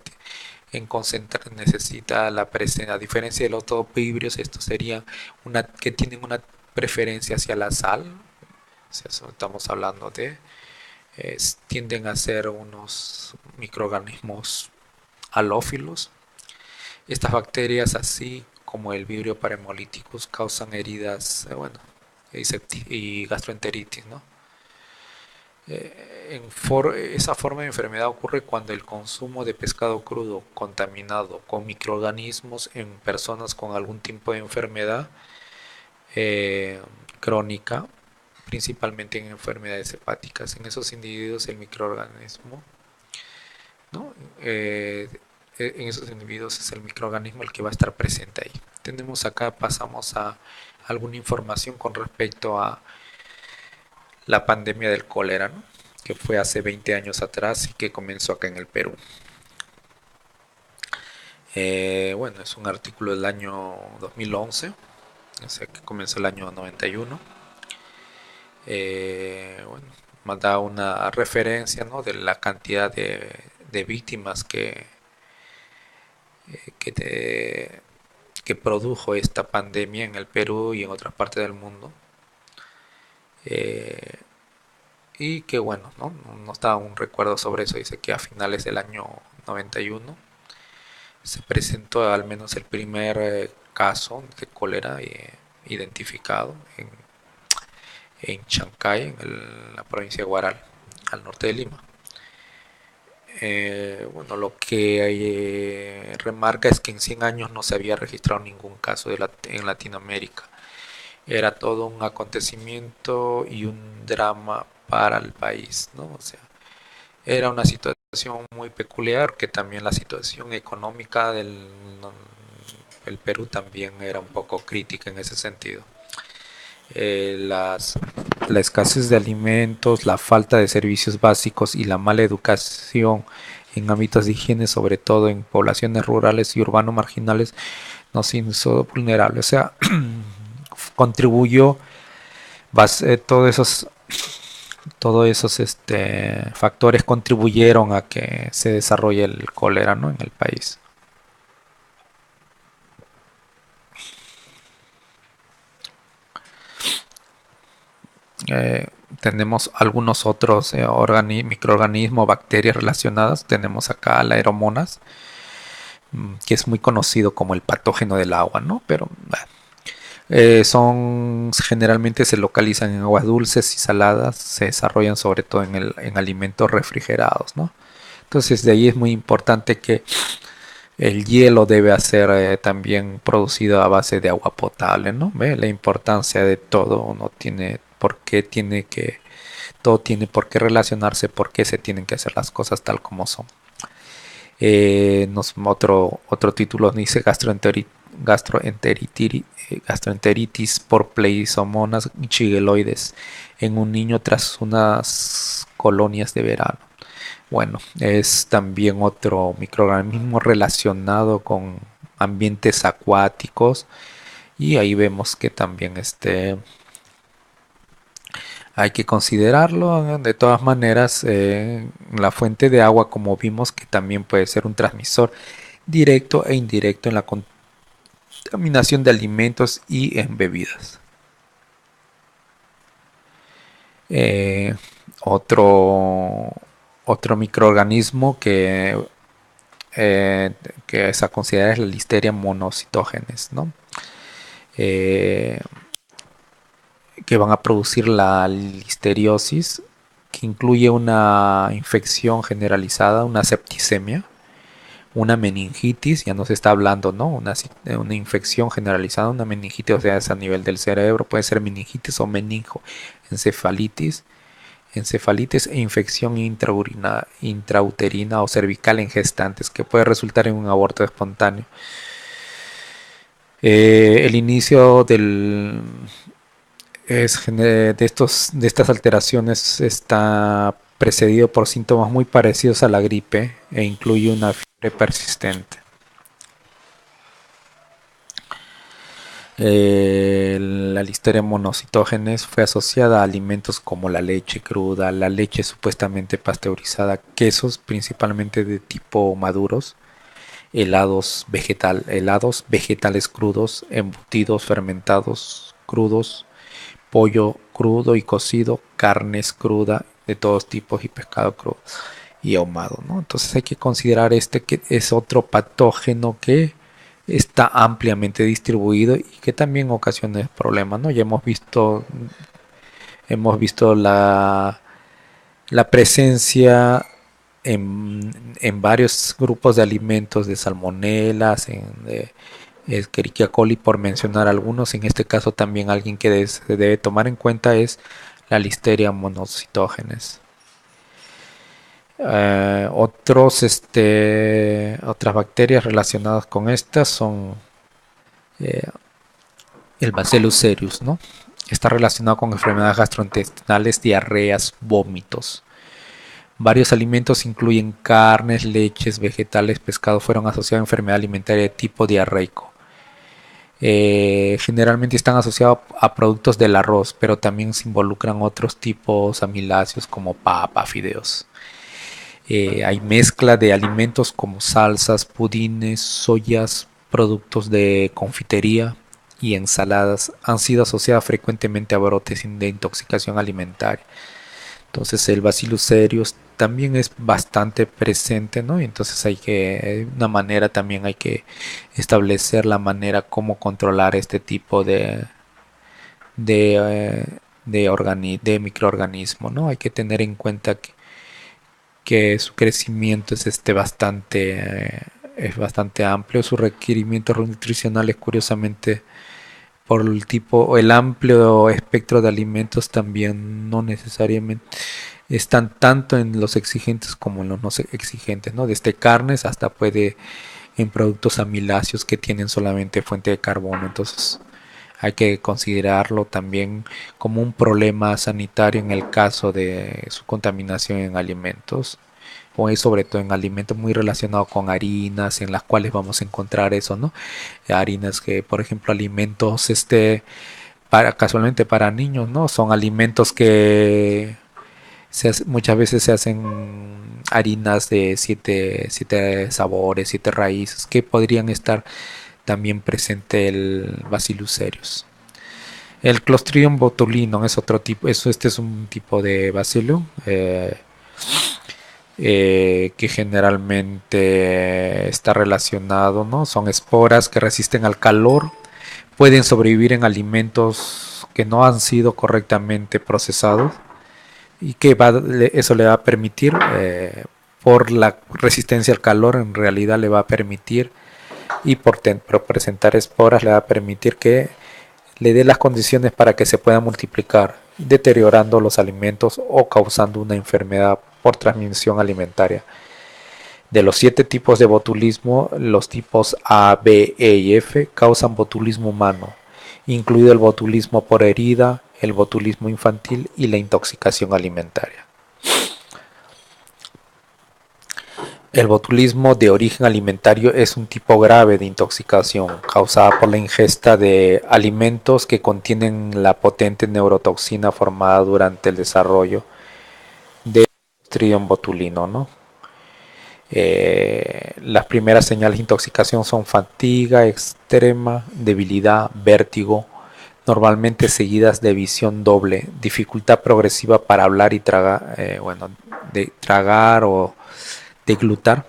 en concentrar necesita la presencia, a diferencia de los otros vibrios, estos serían que tienen una preferencia hacia la sal, o sea, estamos hablando de, tienden a ser unos microorganismos halófilos. Estas bacterias, así como el Vibrio parahemolyticus, causan heridas, bueno, y gastroenteritis, ¿no? Esa forma de enfermedad ocurre cuando el consumo de pescado crudo contaminado con microorganismos en personas con algún tipo de enfermedad eh, crónica, principalmente en enfermedades hepáticas. En esos individuos el microorganismo, ¿no? En esos individuos es el microorganismo el que va a estar presente ahí. Tenemos acá, pasamos a alguna información con respecto a la pandemia del cólera, ¿no? Que fue hace 20 años atrás y que comenzó acá en el Perú. Bueno, es un artículo del año 2011, o sea que comenzó el año 91. Bueno, da una referencia, ¿no? De la cantidad de víctimas que, te- que produjo esta pandemia en el Perú y en otras partes del mundo. Eh, y que bueno, ¿no? Nos da un recuerdo sobre eso. Dice que a finales del año 91 se presentó al menos el primer caso de cólera identificado en Chancay, en la provincia de Huaral, al norte de Lima. Bueno, lo que remarca es que en 100 años no se había registrado ningún caso en Latinoamérica. Era todo un acontecimiento y un drama para el país, ¿no? O sea, era una situación muy peculiar, que también la situación económica el Perú también era un poco crítica en ese sentido. Eh, las, la escasez de alimentos, la falta de servicios básicos y la mala educación en ámbitos de higiene, sobre todo en poblaciones rurales y urbanos marginales, nos hizo vulnerables. O sea, contribuyó todos esos factores contribuyeron a que se desarrolle el cólera, ¿no? En el país. Eh, Tenemos algunos otros microorganismos, bacterias relacionadas. Tenemos acá la Aeromonas que es muy conocido como el patógeno del agua, ¿no? Pero generalmente se localizan en aguas dulces y saladas, se desarrollan sobre todo en alimentos refrigerados, ¿no? Entonces de ahí es muy importante que el hielo debe ser también producido a base de agua potable, ¿no? ¿Ve? La importancia de todo, no tiene por qué tiene que, todo tiene por qué relacionarse, por qué se tienen que hacer las cosas tal como son. Otro título dice gastroenteritis por pleisomonas shigaloides en un niño tras unas colonias de verano. Bueno, es también otro microorganismo relacionado con ambientes acuáticos, y ahí vemos que también hay que considerarlo. De todas maneras, la fuente de agua, como vimos, que también puede ser un transmisor directo e indirecto en la contaminación de alimentos y en bebidas. Eh, otro, otro microorganismo que es a considerar es la Listeria monocytogenes, ¿no? Eh, que van a producir la listeriosis, que incluye una infección generalizada, una septicemia, una meningitis, ya nos está hablando, ¿no? Una infección generalizada, una meningitis, o sea, es a nivel del cerebro, puede ser meningitis o meningoencefalitis, encefalitis e infección intrauterina o cervical en gestantes, que puede resultar en un aborto espontáneo. El inicio de estas alteraciones está precedido por síntomas muy parecidos a la gripe e incluye una fiebre persistente. La Listeria monocytogenes fue asociada a alimentos como la leche cruda, la leche supuestamente pasteurizada, quesos principalmente de tipo maduros, helados vegetales crudos, embutidos fermentados crudos, pollo crudo y cocido, carnes cruda de todos tipos y pescado crudo y ahumado, ¿no? Entonces hay que considerar que es otro patógeno que está ampliamente distribuido y que también ocasiona problemas, ¿no? Ya hemos visto la presencia en varios grupos de alimentos de salmonelas, de Escherichia coli, por mencionar algunos. En este caso también alguien que se debe tomar en cuenta es la Listeria monocytogenes. Otras bacterias relacionadas con estas son eh, el Bacillus cereus, ¿no? Está relacionado con enfermedades gastrointestinales, diarreas, vómitos. Varios alimentos incluyen carnes, leches, vegetales, pescado, fueron asociados a enfermedad alimentaria de tipo diarreico. Generalmente están asociados a productos del arroz, pero también se involucran otros tipos amiláceos como papa, fideos. Hay mezcla de alimentos como salsas, pudines, soyas, productos de confitería y ensaladas. Han sido asociadas frecuentemente a brotes de intoxicación alimentaria. Entonces el Bacillus cereus también es bastante presente, ¿no? Y entonces también hay que establecer la manera como controlar este tipo de, eh, de microorganismo, ¿no? Hay que tener en cuenta que su crecimiento es bastante amplio. Sus requerimientos nutricionales, curiosamente, por el tipo o el amplio espectro de alimentos, también no necesariamente están tanto en los exigentes como en los no exigentes, ¿no? Desde carnes hasta puede en productos amiláceos que tienen solamente fuente de carbono. Entonces hay que considerarlo también como un problema sanitario en el caso de su contaminación en alimentos, o es sobre todo en alimentos muy relacionados con harinas, en las cuales vamos a encontrar eso, ¿no? Harinas que, por ejemplo, alimentos casualmente para niños, ¿no? Son alimentos que muchas veces se hacen harinas de siete sabores, siete raíces, que podrían estar también presente el Bacillus cereus. El Clostridium botulinum es otro tipo, este es un tipo de bacilo. que generalmente está relacionado, ¿no? Son esporas que resisten al calor, pueden sobrevivir en alimentos que no han sido correctamente procesados y que eso le va a permitir, por la resistencia al calor, en realidad le va a permitir, y por presentar esporas, le va a permitir que le dé las condiciones para que se pueda multiplicar, deteriorando los alimentos o causando una enfermedad por transmisión alimentaria. De los 7 tipos de botulismo, los tipos A, B, E y F causan botulismo humano, incluido el botulismo por herida, el botulismo infantil y la intoxicación alimentaria. El botulismo de origen alimentario es un tipo grave de intoxicación causada por la ingesta de alimentos que contienen la potente neurotoxina formada durante el desarrollo del Clostridium botulino, ¿no? Las primeras señales de intoxicación son fatiga extrema, debilidad, vértigo, normalmente seguidas de visión doble, dificultad progresiva para hablar y tragar, de tragar o deglutar.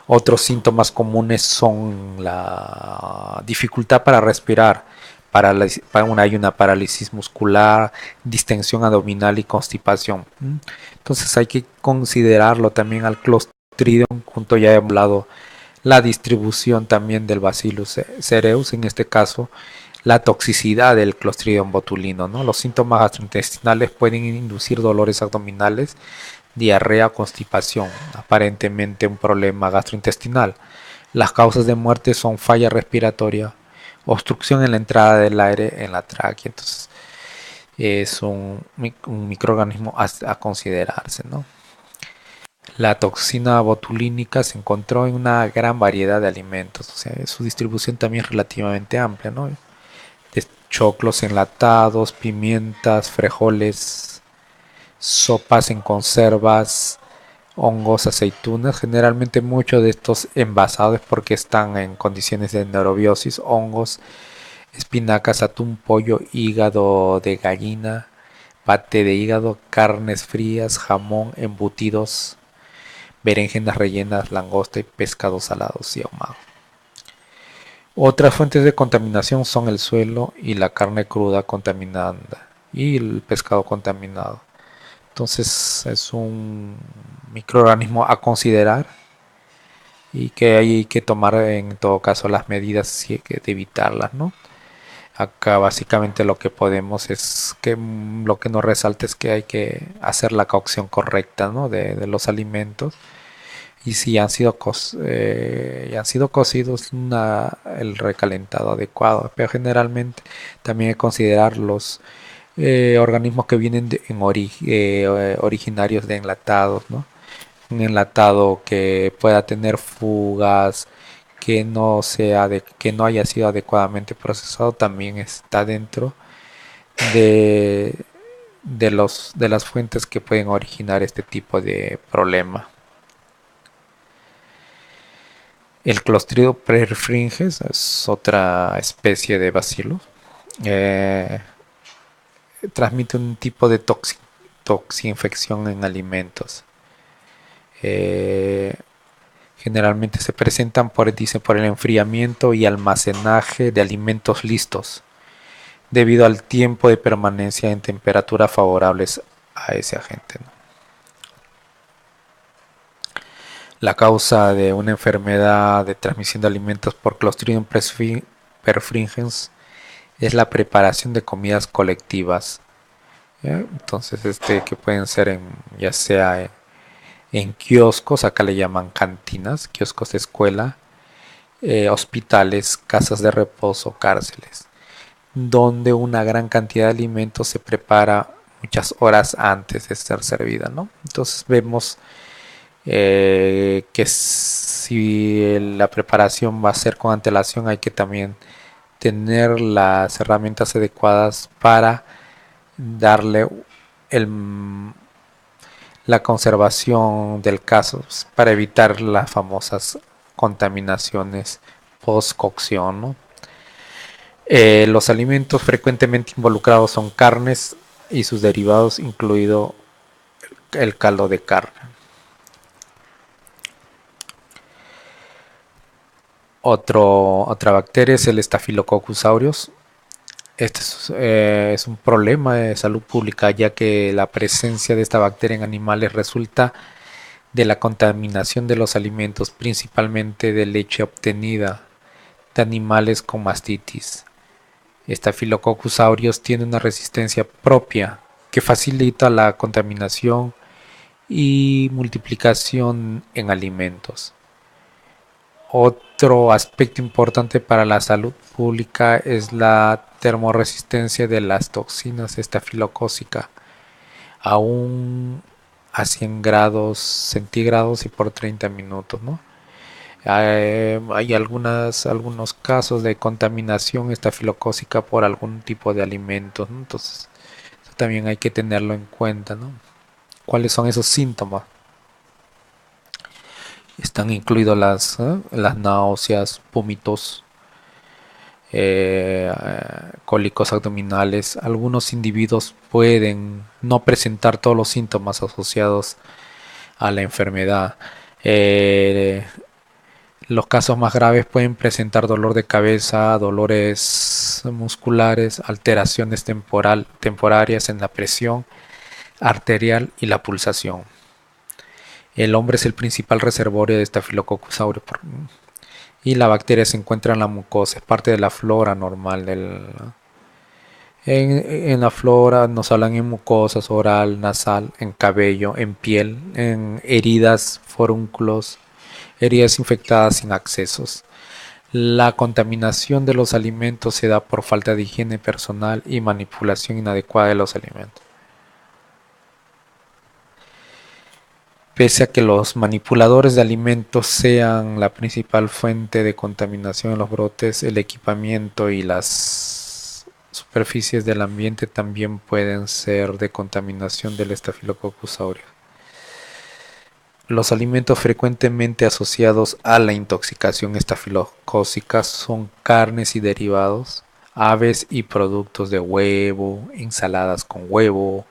Otros síntomas comunes son la dificultad para respirar, hay una parálisis muscular, distensión abdominal y constipación. Entonces hay que considerarlo también al Clostridium, junto ya he hablado la distribución también del Bacillus cereus, en este caso la toxicidad del Clostridium botulino, ¿no? Los síntomas gastrointestinales pueden inducir dolores abdominales, diarrea o constipación, aparentemente un problema gastrointestinal. Las causas de muerte son falla respiratoria, obstrucción en la entrada del aire en la tráquea. Entonces es un microorganismo a considerarse, ¿no? La toxina botulínica se encontró en una gran variedad de alimentos, o sea, su distribución también es relativamente amplia, ¿no? De choclos enlatados, pimientas, frijoles, sopas en conservas, hongos, aceitunas. Generalmente muchos de estos envasados porque están en condiciones de neurobiosis, hongos, espinacas, atún, pollo, hígado de gallina, pate de hígado, carnes frías, jamón, embutidos, berenjenas rellenas, langosta y pescados salados y ahumados. Otras fuentes de contaminación son el suelo y la carne cruda contaminada y el pescado contaminado. Entonces es un microorganismo a considerar y que hay que tomar en todo caso las medidas de evitarlas, ¿no? Acá básicamente lo que podemos es que lo que nos resalta es que hay que hacer la cocción correcta, ¿no? de los alimentos, y si han sido, han sido cocidos, el recalentado adecuado, pero generalmente también hay que considerar los organismos que vienen originarios de enlatados, ¿no? Un enlatado que pueda tener fugas, que no haya sido adecuadamente procesado, también está dentro de, de las fuentes que pueden originar este tipo de problema. El Clostridium perfringens es otra especie de bacilo. Eh, Transmite un tipo de toxinfección en alimentos. Eh, Generalmente se presentan por el enfriamiento y almacenaje de alimentos listos, debido al tiempo de permanencia en temperaturas favorables a ese agente, ¿no? La causa de una enfermedad de transmisión de alimentos por Clostridium perfringens es la preparación de comidas colectivas. Entonces, que pueden ser ya sea en kioscos, acá le llaman cantinas, kioscos de escuela, hospitales, casas de reposo, cárceles, donde una gran cantidad de alimentos se prepara muchas horas antes de ser servida, ¿no? Entonces vemos que si la preparación va a ser con antelación, hay que también tener las herramientas adecuadas para darle la conservación del caso, para evitar las famosas contaminaciones post cocción, ¿no? Los alimentos frecuentemente involucrados son carnes y sus derivados, incluido el caldo de carne. Otra bacteria es el Staphylococcus aureus. Este es un problema de salud pública, ya que la presencia de esta bacteria en animales resulta de la contaminación de los alimentos, principalmente de leche obtenida de animales con mastitis. Staphylococcus aureus tiene una resistencia propia que facilita la contaminación y multiplicación en alimentos. Otro aspecto importante para la salud pública es la termoresistencia de las toxinas estafilocócica, aún a 100 grados centígrados y por 30 minutos, ¿no? Hay algunos casos de contaminación estafilocócica por algún tipo de alimentos, ¿no? Entonces, eso también hay que tenerlo en cuenta, ¿no? ¿Cuáles son esos síntomas? Están incluidos las náuseas, vómitos, cólicos abdominales. Algunos individuos pueden no presentar todos los síntomas asociados a la enfermedad. Eh, los casos más graves pueden presentar dolor de cabeza, dolores musculares, alteraciones temporarias en la presión arterial y la pulsación. El hombre es el principal reservorio de Staphylococcus aureus y la bacteria se encuentra en la mucosa, es parte de la flora normal en la flora nos hablan en mucosas, oral, nasal, en cabello, en piel, en heridas, forúnculos, heridas infectadas sin accesos. La contaminación de los alimentos se da por falta de higiene personal y manipulación inadecuada de los alimentos. Pese a que los manipuladores de alimentos sean la principal fuente de contaminación en los brotes, el equipamiento y las superficies del ambiente también pueden ser de contaminación del Staphylococcus aureus. Los alimentos frecuentemente asociados a la intoxicación estafilocócica son carnes y derivados, aves y productos de huevo, ensaladas con huevo,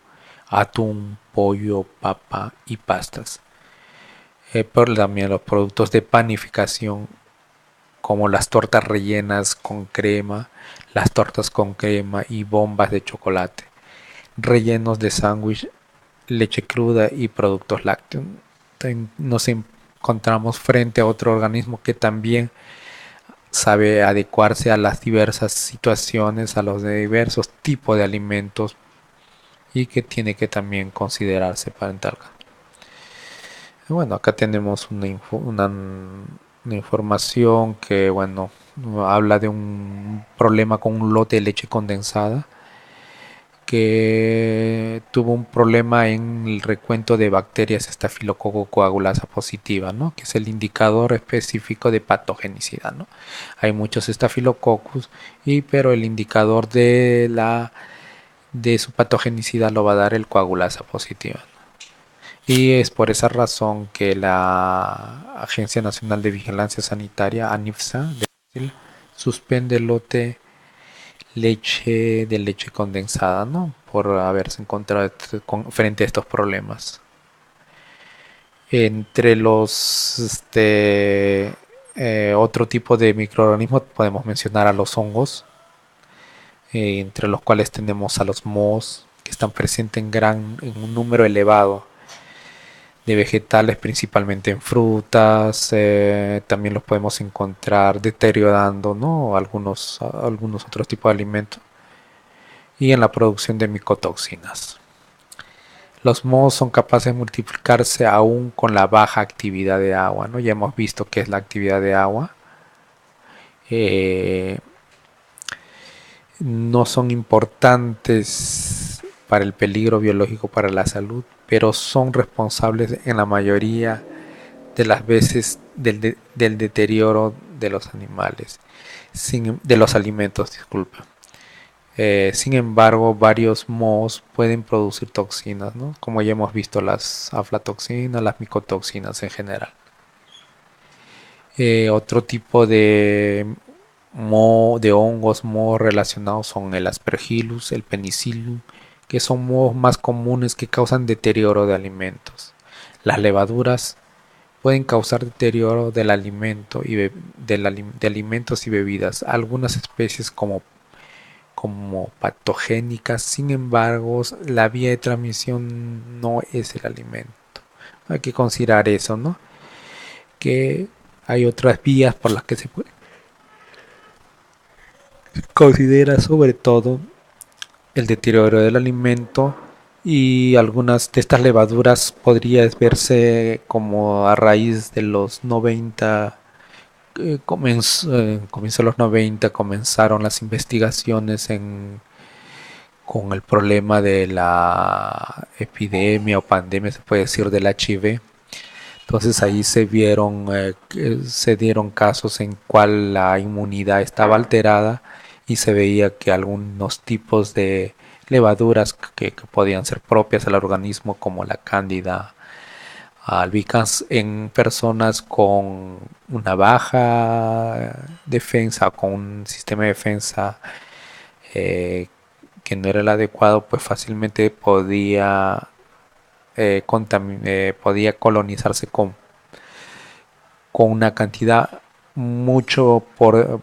atún, pollo, papa y pastas. Pero también los productos de panificación como las tortas rellenas con crema, las tortas con crema y bombas de chocolate, rellenos de sándwich, leche cruda y productos lácteos. Nos encontramos frente a otro organismo que también sabe adecuarse a las diversas situaciones, a los diversos tipos de alimentos y que tiene que también considerarse para en tal caso. Bueno, acá tenemos una información que, bueno, habla de un problema con un lote de leche condensada que tuvo un problema en el recuento de bacterias estafilococo coagulasa positiva, ¿no? Que es el indicador específico de patogenicidad, ¿no? Hay muchos estafilococcus pero el indicador de su patogenicidad lo va a dar el coagulasa positiva. Y es por esa razón que la Agencia Nacional de Vigilancia Sanitaria, ANIFSA, de Brasil, suspende el lote de leche condensada, ¿no? Por haberse encontrado frente a estos problemas. Entre los otro tipo de microorganismos podemos mencionar a los hongos, entre los cuales tenemos a los mohos, que están presentes en un número elevado de vegetales, principalmente en frutas. También los podemos encontrar deteriorando, ¿no? algunos otros tipos de alimentos y en la producción de micotoxinas. Los mohos son capaces de multiplicarse aún con la baja actividad de agua, ¿no? Ya hemos visto qué es la actividad de agua. No son importantes para el peligro biológico para la salud, pero son responsables en la mayoría de las veces del deterioro de los animales, de los alimentos, disculpa. Sin embargo, varios mohos pueden producir toxinas, ¿no? Como ya hemos visto, las aflatoxinas, las micotoxinas en general. Otro tipo de hongos mohos relacionados son el Aspergillus, el Penicillium, que son mohos más comunes que causan deterioro de alimentos. Las levaduras pueden causar deterioro del alimento de alimentos y bebidas. Algunas especies como patogénicas, sin embargo, la vía de transmisión no es el alimento. Hay que considerar eso, ¿no? Que hay otras vías por las que se puede considera sobre todo el deterioro del alimento, y algunas de estas levaduras podría verse como a raíz de los 90. Comienzo de los 90 comenzaron las investigaciones con el problema de la epidemia o pandemia, se puede decir, del HIV. Entonces ahí se dieron casos en cual la inmunidad estaba alterada y se veía que algunos tipos de levaduras que podían ser propias al organismo, como la cándida albicans, en personas con una baja defensa, con un sistema de defensa eh, que no era el adecuado, pues fácilmente podía colonizarse con una cantidad mucho por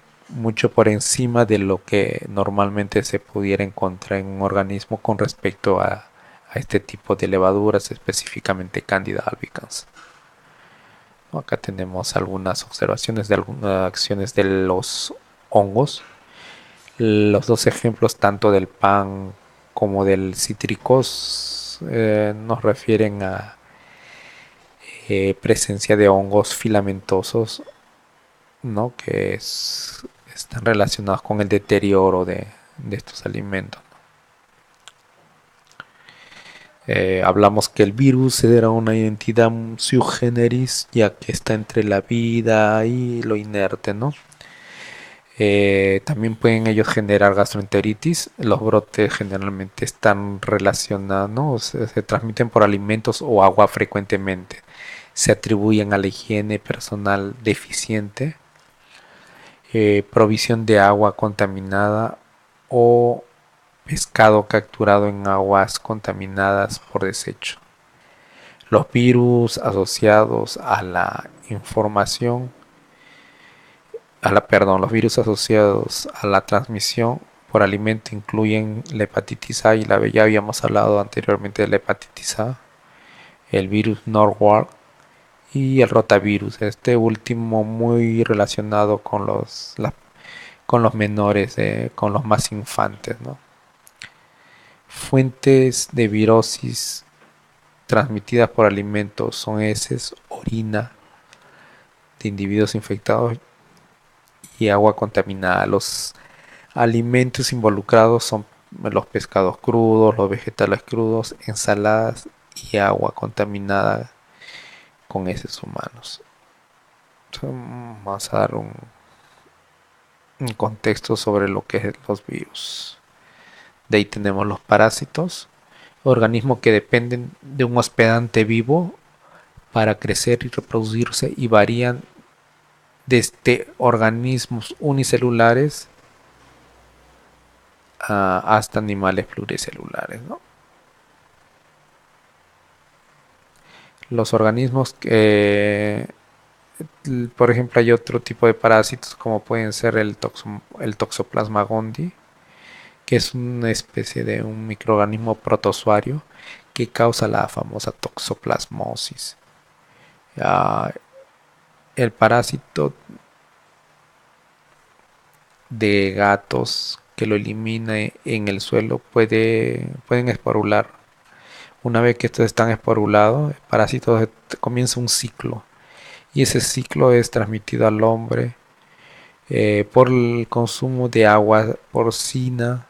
encima de lo que normalmente se pudiera encontrar en un organismo con respecto a este tipo de levaduras, específicamente Candida albicans. Acá tenemos algunas observaciones de algunas acciones de los hongos. Los dos ejemplos, tanto del pan como del cítricos, nos refieren a presencia de hongos filamentosos, ¿no? Están relacionados con el deterioro de estos alimentos. Hablamos que el virus era una identidad sui generis, ya que está entre la vida y lo inerte, ¿no? También pueden ellos generar gastroenteritis. Los brotes generalmente están relacionados, ¿no? Se transmiten por alimentos o agua frecuentemente. Se atribuyen a la higiene personal deficiente, provisión de agua contaminada o pescado capturado en aguas contaminadas por desecho. Los virus asociados a la información, los virus asociados a la transmisión por alimento incluyen la hepatitis A y la B. Ya habíamos hablado anteriormente de la hepatitis A, el virus Norwalk y el rotavirus. Este último muy relacionado con los menores, con los más infantes, ¿no? Fuentes de virosis transmitidas por alimentos son heces, orina de individuos infectados y agua contaminada. Los alimentos involucrados son los pescados crudos, los vegetales crudos, ensaladas y agua contaminada con heces humanos. Vamos a dar un contexto sobre lo que es los virus. De ahí tenemos los parásitos, organismos que dependen de un hospedante vivo para crecer y reproducirse, y varían desde organismos unicelulares hasta animales pluricelulares, ¿no? Los organismos por ejemplo, hay otro tipo de parásitos como pueden ser el Toxoplasma gondii, que es una especie de un microorganismo protozoario que causa la famosa toxoplasmosis. Uh, el parásito de gatos que lo elimina en el suelo pueden esporular. Una vez que estos están esporulados, el parásito comienza un ciclo, y ese ciclo es transmitido al hombre por el consumo de agua porcina,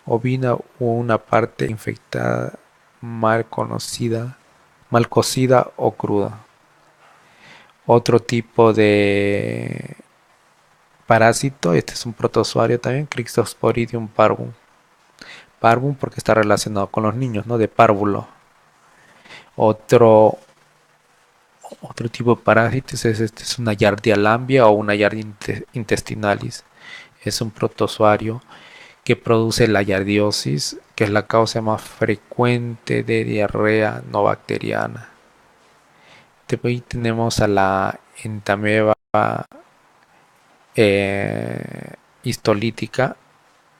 ovina o una parte infectada mal cocida o cruda. Otro tipo de parásito, este es un protozoario también, Cryptosporidium parvum. Parvum porque está relacionado con los niños, ¿no? De párvulo. Otro tipo de parásitos es una Giardia lambia o una Giardia intestinalis. Es un protozoario que produce la giardiosis, que es la causa más frecuente de diarrea no bacteriana. Después tenemos a la entameba histolítica,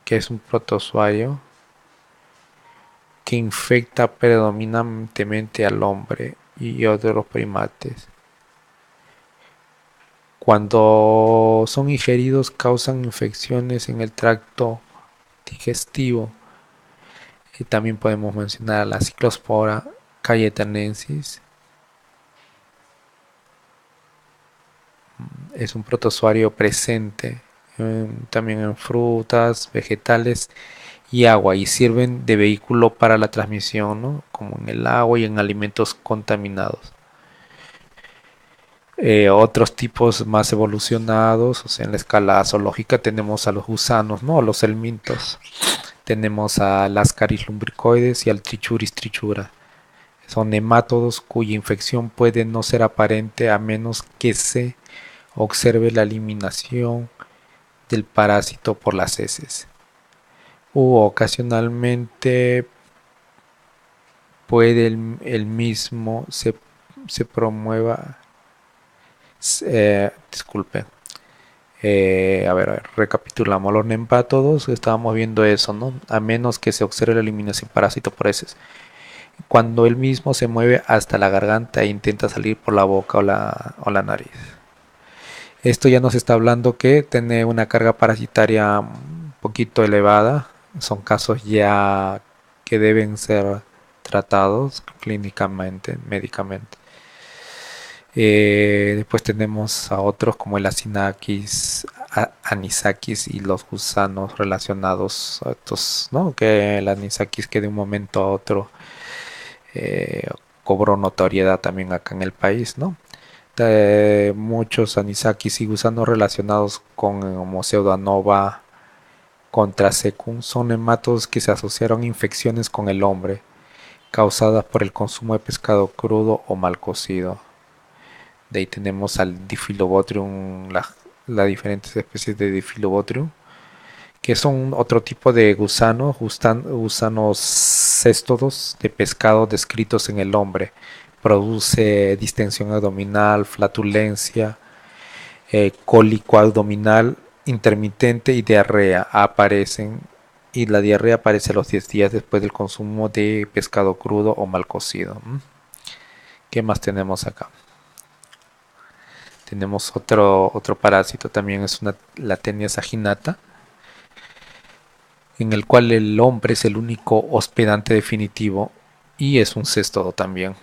que es un protozoario que infecta predominantemente al hombre y otros primates. Cuando son ingeridos causan infecciones en el tracto digestivo. Y también podemos mencionar la Cyclospora cayetanensis. Es un protozoario presente también en frutas, vegetales y agua, y sirven de vehículo para la transmisión, ¿no? Como en el agua y en alimentos contaminados. Otros tipos más evolucionados, o sea, en la escala zoológica tenemos a los gusanos, ¿no? Los helmintos. Tenemos a las Ascaris lumbricoides y al Trichuris trichura. Son nemátodos cuya infección puede no ser aparente a menos que se observe la eliminación del parásito por las heces. O ocasionalmente puede el mismo se promueva. Disculpe. A ver, recapitulamos. Los nemátodos, estábamos viendo eso, ¿no? A menos que se observe la eliminación parásito por heces. Cuando él mismo se mueve hasta la garganta e intenta salir por la boca o la nariz. Esto ya nos está hablando que tiene una carga parasitaria un poquito elevada. Son casos ya que deben ser tratados clínicamente, médicamente. Después tenemos a otros como el Acinakis, Anisakis y los gusanos relacionados a estos, ¿no? Que el Anisakis que de un momento a otro eh, cobró notoriedad también acá en el país, ¿no? Muchos anisakis y gusanos relacionados con Homo pseudanova contrasecum son nematodos que se asociaron a infecciones con el hombre causadas por el consumo de pescado crudo o mal cocido. De ahí tenemos al Diphyllobotrium, las diferentes especies de Diphyllobotrium, que son otro tipo de gusanos, gusanos céstodos de pescado descritos en el hombre. Produce distensión abdominal, flatulencia, cólico abdominal intermitente y diarrea aparecen. Y la diarrea aparece a los 10 días después del consumo de pescado crudo o mal cocido. ¿Qué más tenemos acá? Tenemos otro parásito también, es la Tenia saginata, en el cual el hombre es el único hospedante definitivo y es un cestodo también.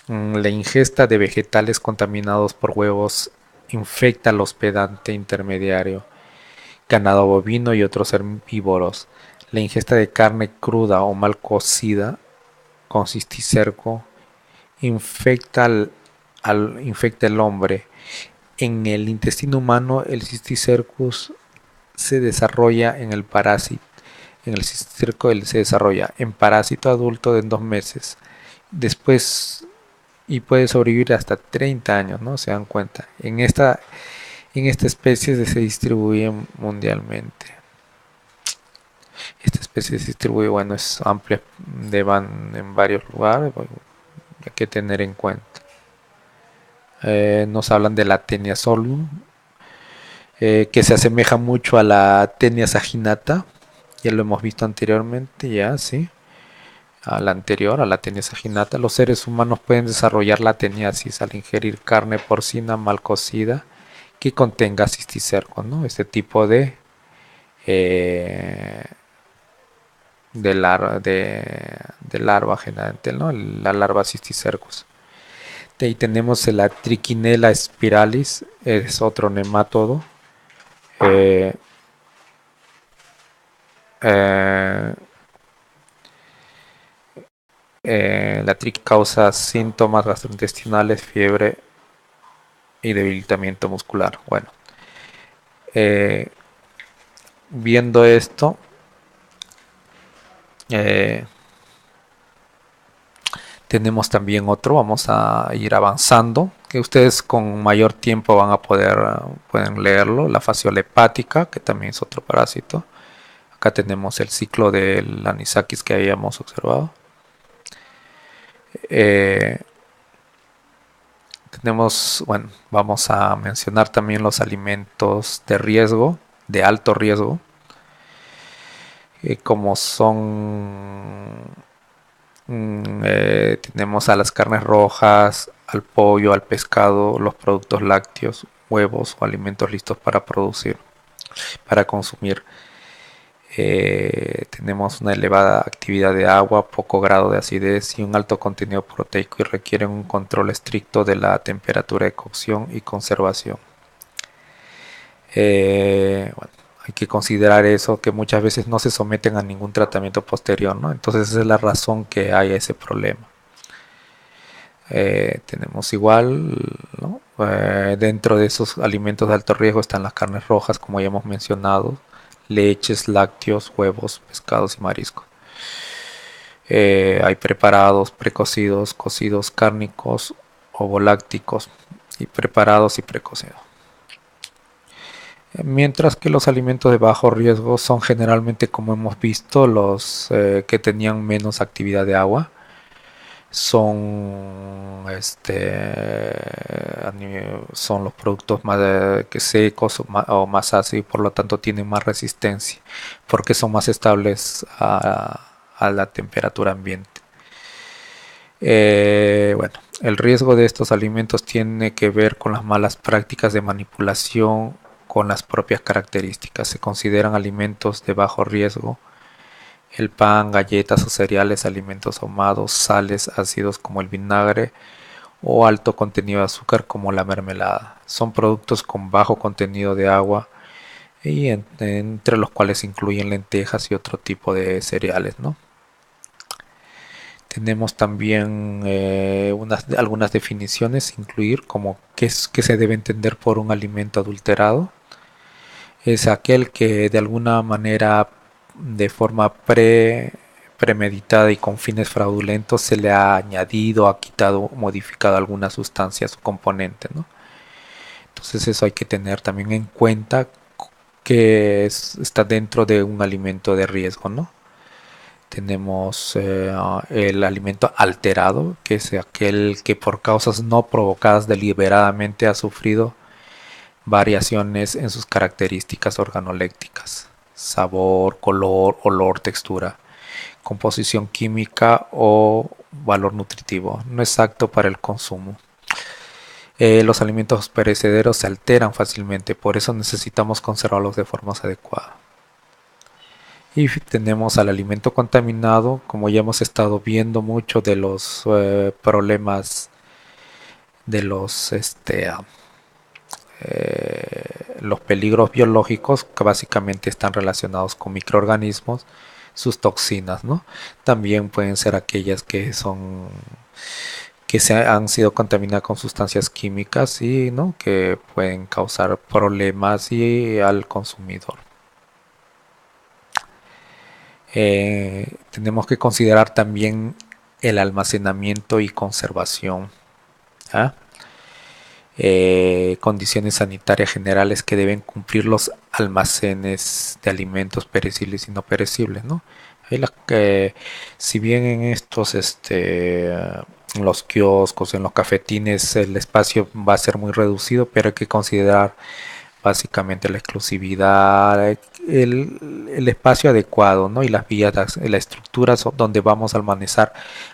La ingesta de vegetales contaminados por huevos infecta al hospedante intermediario, ganado bovino y otros herbívoros. La ingesta de carne cruda o mal cocida con cisticerco infecta infecta al hombre. En el intestino humano, el cisticercus se desarrolla en el parásito. En el cisticerco se desarrolla en parásito adulto de 2 meses. Después y puede sobrevivir hasta 30 años, ¿no? Se dan cuenta. En esta especie se distribuye mundialmente. Esta especie se distribuye, bueno, es amplia, van en varios lugares, hay que tener en cuenta. Nos hablan de la Tenia solum, que se asemeja mucho a la Tenia saginata. Ya lo hemos visto anteriormente, ya, sí. A la anterior, a la tenia saginata. Los seres humanos pueden desarrollar la teniasis al ingerir carne porcina mal cocida que contenga cisticerco, ¿no? Este tipo de larva generalmente, ¿no? La larva cisticercus. De ahí tenemos la Trichinella spiralis, es otro nemátodo. Eh, eh, la triqui causa síntomas gastrointestinales, fiebre y debilitamiento muscular. Bueno, viendo esto, tenemos también otro, vamos a ir avanzando, que ustedes con mayor tiempo van a pueden leerlo, la fasciola hepática, que también es otro parásito. Acá tenemos el ciclo del anisakis que habíamos observado. Tenemos, bueno, vamos a mencionar también los alimentos de riesgo, de alto riesgo, como son, tenemos a las carnes rojas, al pollo, al pescado, los productos lácteos, huevos o alimentos listos para producir, para consumir. Tenemos una elevada actividad de agua, poco grado de acidez y un alto contenido proteico y requieren un control estricto de la temperatura de cocción y conservación. Bueno, hay que considerar eso, que muchas veces no se someten a ningún tratamiento posterior, ¿no? Entonces esa es la razón que hay ese problema. Tenemos igual, ¿no? Dentro de esos alimentos de alto riesgo están las carnes rojas, como ya hemos mencionado, leches, lácteos, huevos, pescados y mariscos. Hay preparados, precocidos, cocidos, cárnicos, ovolácticos y preparados y precocidos. Mientras que los alimentos de bajo riesgo son generalmente, como hemos visto, los que tenían menos actividad de agua. Son son los productos más que secos o más ácidos, por lo tanto tienen más resistencia porque son más estables a la temperatura ambiente. Bueno, el riesgo de estos alimentos tiene que ver con las malas prácticas de manipulación con las propias características. Se consideran alimentos de bajo riesgo el pan, galletas o cereales, alimentos ahumados, sales, ácidos como el vinagre o alto contenido de azúcar como la mermelada. Son productos con bajo contenido de agua y entre los cuales se incluyen lentejas y otro tipo de cereales, ¿no? Tenemos también algunas definiciones, incluir como qué se debe entender por un alimento adulterado. Es aquel que de alguna manera, de forma premeditada y con fines fraudulentos, se le ha añadido, ha quitado, modificado algunas sustancias o componentes, ¿no? Entonces eso hay que tener también en cuenta que está dentro de un alimento de riesgo, ¿no? Tenemos el alimento alterado, que es aquel que por causas no provocadas deliberadamente ha sufrido variaciones en sus características organolépticas, sabor, color, olor, textura, composición química o valor nutritivo. No es apto para el consumo. Los alimentos perecederos se alteran fácilmente, por eso necesitamos conservarlos de formas adecuadas. Y tenemos al alimento contaminado, como ya hemos estado viendo mucho de los problemas de los peligros biológicos que básicamente están relacionados con microorganismos, sus toxinas, ¿no? También pueden ser aquellas que han sido contaminadas con sustancias químicas y, ¿no?, que pueden causar problemas al consumidor. Tenemos que considerar también el almacenamiento y conservación. ¿Ah? Condiciones sanitarias generales que deben cumplir los almacenes de alimentos perecibles y no perecibles, ¿no? Si bien en estos, en los kioscos, en los cafetines, el espacio va a ser muy reducido, pero hay que considerar básicamente la exclusividad, el espacio adecuado, ¿no? Y las vías, la estructura donde vamos a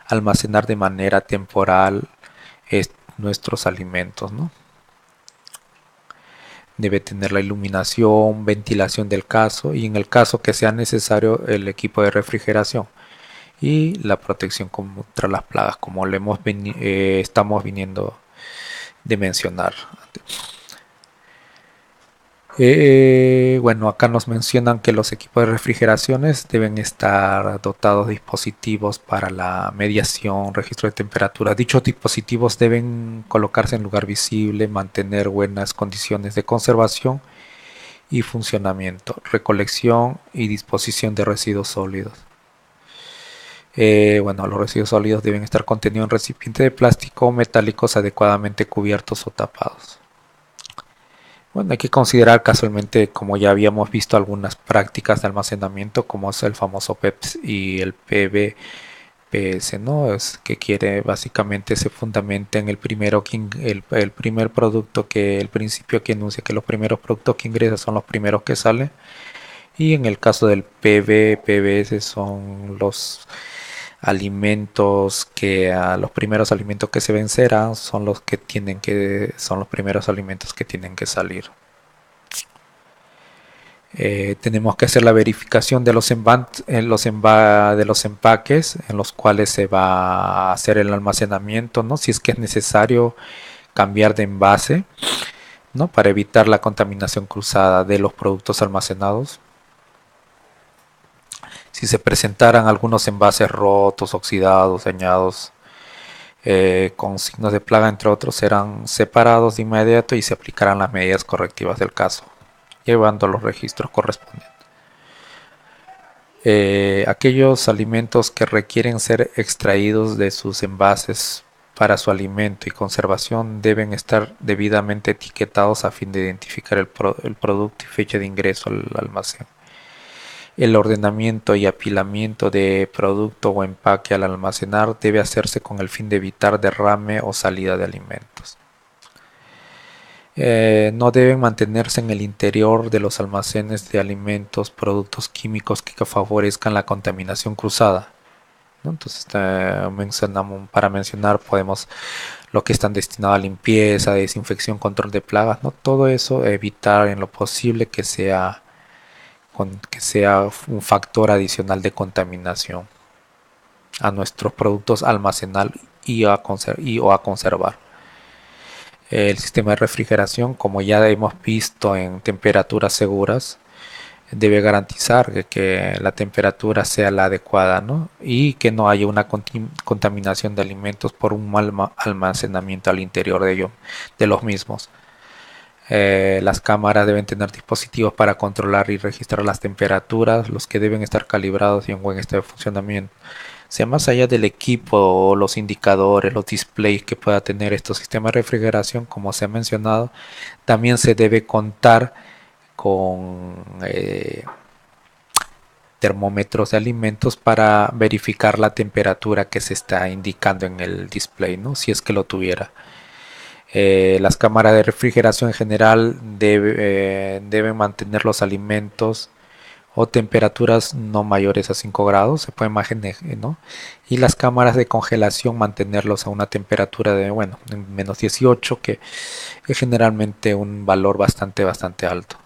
almacenar de manera temporal nuestros alimentos, ¿no? Debe tener la iluminación, ventilación del caso y en el caso que sea necesario el equipo de refrigeración y la protección contra las plagas, como estamos viniendo de mencionar. Bueno, acá nos mencionan que los equipos de refrigeraciones deben estar dotados de dispositivos para la medición, registro de temperatura. Dichos dispositivos deben colocarse en lugar visible, mantener buenas condiciones de conservación y funcionamiento, recolección y disposición de residuos sólidos. Bueno, los residuos sólidos deben estar contenidos en recipientes de plástico o metálicos adecuadamente cubiertos o tapados. Bueno, hay que considerar casualmente, como ya habíamos visto, algunas prácticas de almacenamiento, como es el famoso PEPS y el PBTK, FPS, ¿no? Es que quiere básicamente se fundamenta en el primero el primer producto que el principio que enuncia que los primeros productos que ingresan son los primeros que salen. Y en el caso del PBS son los alimentos que los primeros alimentos que se vencerán son los que son los primeros alimentos que tienen que salir. Tenemos que hacer la verificación de de los empaques en los cuales se va a hacer el almacenamiento, ¿no? Si es que es necesario cambiar de envase, ¿no? Para evitar la contaminación cruzada de los productos almacenados. Si se presentaran algunos envases rotos, oxidados, dañados, con signos de plaga, entre otros, serán separados de inmediato y se aplicarán las medidas correctivas del caso, llevando los registros correspondientes. Aquellos alimentos que requieren ser extraídos de sus envases para su alimento y conservación deben estar debidamente etiquetados a fin de identificar el producto y fecha de ingreso al almacén. El ordenamiento y apilamiento de producto o empaque al almacenar debe hacerse con el fin de evitar derrame o salida de alimentos. No deben mantenerse en el interior de los almacenes de alimentos, productos químicos que favorezcan la contaminación cruzada, ¿no? Entonces, para mencionar, podemos lo que están destinados a limpieza, desinfección, control de plagas, ¿no? Todo eso evitar en lo posible que sea un factor adicional de contaminación a nuestros productos almacenar o a conservar. El sistema de refrigeración, como ya hemos visto en temperaturas seguras, debe garantizar que la temperatura sea la adecuada, ¿no? Y que no haya una contaminación de alimentos por un mal almacenamiento al interior de los mismos. Las cámaras deben tener dispositivos para controlar y registrar las temperaturas, los que deben estar calibrados y en buen estado de funcionamiento. Sea más allá del equipo, los indicadores, los displays que pueda tener estos sistemas de refrigeración, como se ha mencionado, también se debe contar con termómetros de alimentos para verificar la temperatura que se está indicando en el display, ¿no? Si es que lo tuviera. Las cámaras de refrigeración en general deben mantener los alimentos o temperaturas no mayores a 5 grados, se puede imaginar, ¿no? Y las cámaras de congelación mantenerlos a una temperatura de, bueno, menos 18, que es generalmente un valor bastante alto.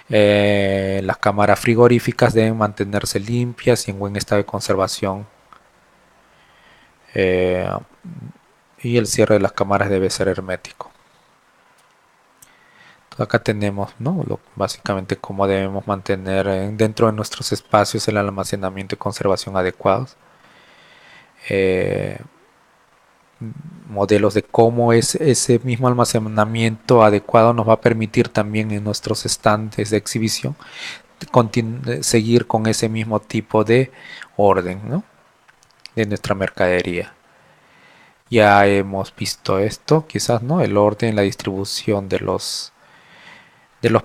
Las cámaras frigoríficas deben mantenerse limpias y en buen estado de conservación. Y el cierre de las cámaras debe ser hermético. Acá tenemos, ¿no? Básicamente cómo debemos mantener dentro de nuestros espacios el almacenamiento y conservación adecuados. Modelos de cómo es ese mismo almacenamiento adecuado nos va a permitir también en nuestros estantes de exhibición seguir con ese mismo tipo de orden, ¿no? De nuestra mercadería. Ya hemos visto esto, quizás, ¿no? El orden, la distribución de los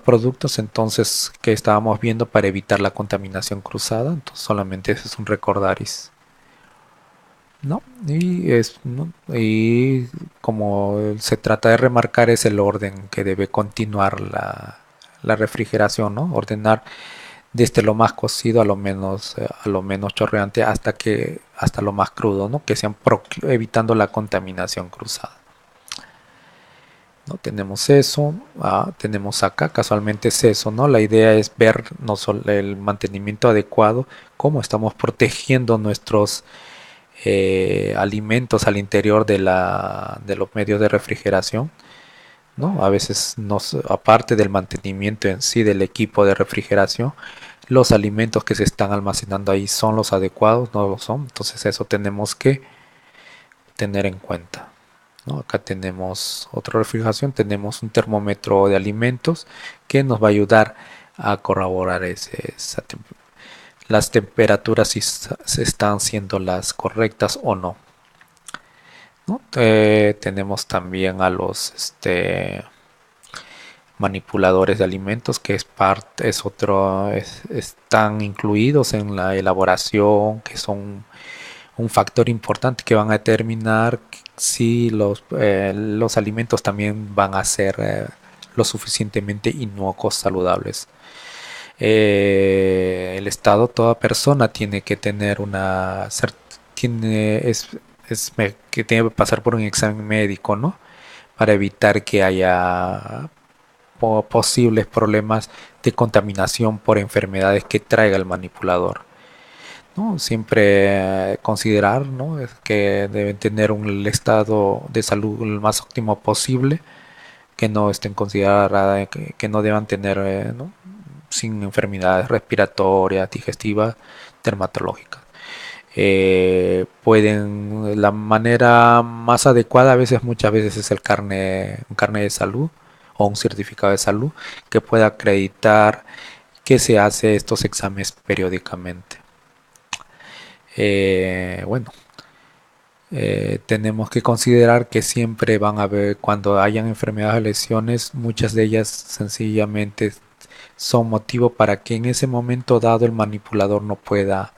productos, entonces, que estábamos viendo para evitar la contaminación cruzada. Entonces solamente ese es un recordaris, ¿no? ¿no? Y como se trata de remarcar, es el orden que debe continuar la refrigeración, ¿no? Ordenar desde lo más cocido a lo menos chorreante hasta lo más crudo, ¿no? Que sean evitando la contaminación cruzada. ¿No? Tenemos eso, tenemos acá, casualmente es eso, ¿no? La idea es ver no solo el mantenimiento adecuado, cómo estamos protegiendo nuestros alimentos al interior de los medios de refrigeración, ¿no? A veces, aparte del mantenimiento en sí del equipo de refrigeración, los alimentos que se están almacenando ahí son los adecuados, no lo son, entonces eso tenemos que tener en cuenta, ¿no? Acá tenemos otra refrigeración, tenemos un termómetro de alimentos que nos va a ayudar a corroborar las temperaturas si se están siendo las correctas o no, ¿no? Tenemos también a los manipuladores de alimentos, que están incluidos en la elaboración, que son un factor importante que van a determinar si los alimentos también van a ser lo suficientemente inocuos, saludables. El Estado, toda persona tiene que tener tiene, que tiene que pasar por un examen médico, ¿no? Para evitar que haya posibles problemas de contaminación por enfermedades que traiga el manipulador, ¿no? Siempre considerar, ¿no? Es que deben tener un estado de salud el más óptimo posible, que no estén consideradas, que no deban tener, ¿no? Sin enfermedades respiratorias, digestivas, dermatológicas. La manera más adecuada a veces, muchas veces es un carnet de salud o un certificado de salud que pueda acreditar que se hace estos exámenes periódicamente. Bueno, tenemos que considerar que siempre van a haber, cuando hayan enfermedades o lesiones, muchas de ellas sencillamente son motivo para que en ese momento dado el manipulador no pueda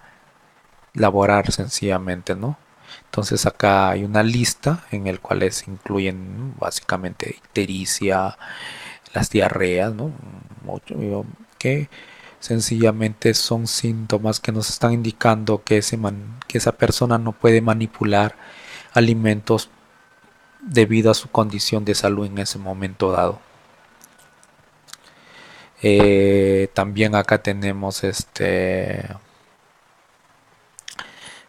laborar sencillamente, ¿no? Entonces acá hay una lista en el cual se incluyen básicamente ictericia, las diarreas, ¿no? Que sencillamente son síntomas que nos están indicando que, que esa persona no puede manipular alimentos debido a su condición de salud en ese momento dado. También acá tenemos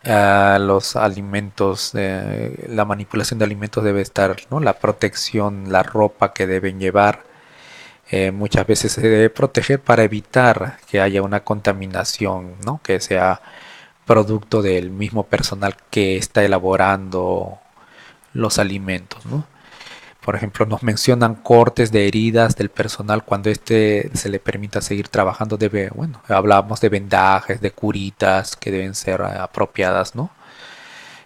los alimentos, la manipulación de alimentos debe estar, ¿no? La protección, la ropa que deben llevar, muchas veces se debe proteger para evitar que haya una contaminación, ¿no? Que sea producto del mismo personal que está elaborando los alimentos, ¿no? Por ejemplo, nos mencionan cortes de heridas del personal cuando se le permita seguir trabajando. Bueno, hablamos de vendajes, de curitas que deben ser apropiadas, ¿no?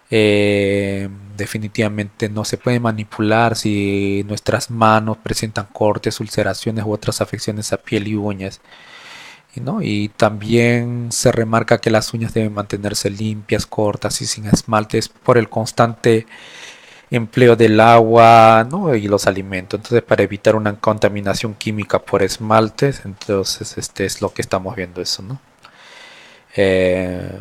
Definitivamente no se puede manipular si nuestras manos presentan cortes, ulceraciones u otras afecciones a piel y uñas, ¿no? Y también se remarca que las uñas deben mantenerse limpias, cortas y sin esmaltes por el constante empleo del agua, ¿no? Y los alimentos. Entonces, para evitar una contaminación química por esmaltes, entonces este es lo que estamos viendo eso, ¿no? Eh,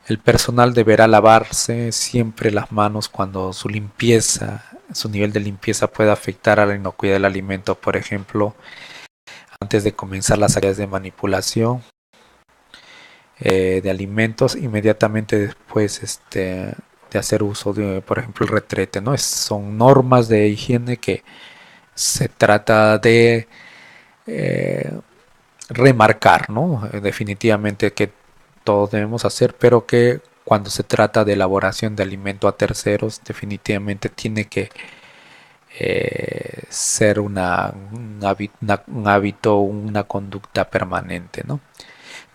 el personal deberá lavarse siempre las manos cuando su nivel de limpieza pueda afectar a la inocuidad del alimento. Por ejemplo, antes de comenzar las áreas de manipulación de alimentos, inmediatamente después de hacer uso de, por ejemplo, el retrete, ¿no? Son normas de higiene que se trata de eh, remarcar, ¿no? Definitivamente que todos debemos hacer, pero que cuando se trata de elaboración de alimento a terceros, definitivamente tiene que ser un hábito, una conducta permanente, ¿no?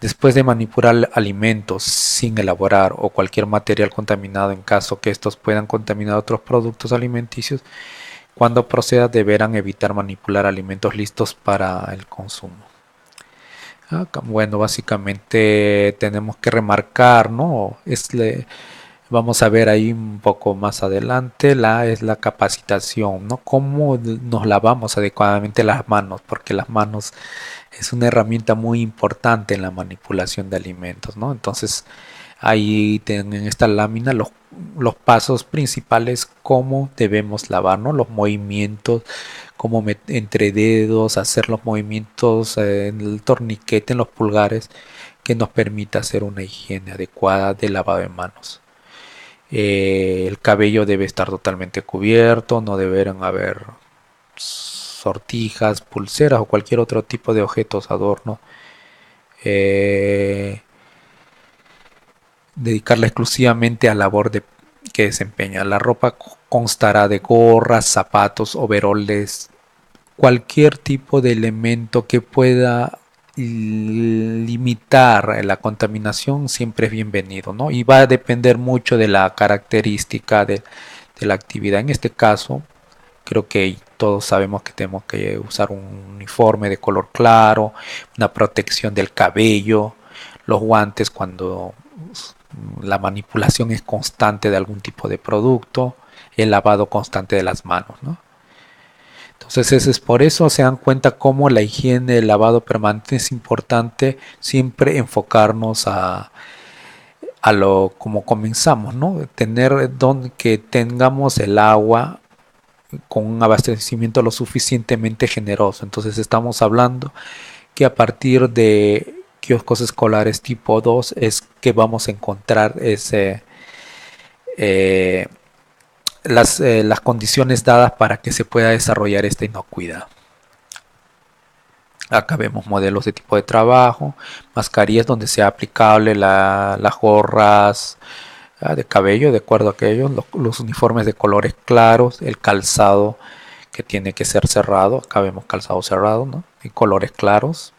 Después de manipular alimentos sin elaborar o cualquier material contaminado en caso que estos puedan contaminar otros productos alimenticios, cuando proceda deberán evitar manipular alimentos listos para el consumo. Bueno, básicamente tenemos que remarcar, ¿no? Vamos a ver ahí un poco más adelante, es la capacitación, ¿no? Cómo nos lavamos adecuadamente las manos, porque las manos es una herramienta muy importante en la manipulación de alimentos, ¿no? Entonces, ahí en esta lámina los pasos principales, cómo debemos lavarnos, los movimientos, cómo entre dedos, hacer los movimientos en el torniquete, en los pulgares, que nos permita hacer una higiene adecuada de lavado de manos. El cabello debe estar totalmente cubierto, no deberán haber sortijas, pulseras o cualquier otro tipo de objetos, adornos. Dedicarla exclusivamente a labor que desempeña. La ropa constará de gorras, zapatos, overoles, cualquier tipo de elemento que pueda limitar la contaminación siempre es bienvenido, ¿no? Y va a depender mucho de la característica de la actividad. En este caso, creo que todos sabemos que tenemos que usar un uniforme de color claro, una protección del cabello, los guantes cuando La manipulación es constante de algún tipo de producto, el lavado constante de las manos, ¿no? Entonces ese es por eso se dan cuenta cómo la higiene, el lavado permanente es importante siempre enfocarnos a lo como comenzamos, ¿no? Tener donde que tengamos el agua con un abastecimiento lo suficientemente generoso. Entonces estamos hablando que a partir de kioscos escolares tipo 2 es que vamos a encontrar eh, las condiciones dadas para que se pueda desarrollar esta inocuidad. Acá vemos modelos de tipo de trabajo, mascarillas donde sea aplicable las gorras de cabello, de acuerdo a aquellos, los uniformes de colores claros, el calzado que tiene que ser cerrado, acá vemos calzado cerrado, ¿no? Y colores claros.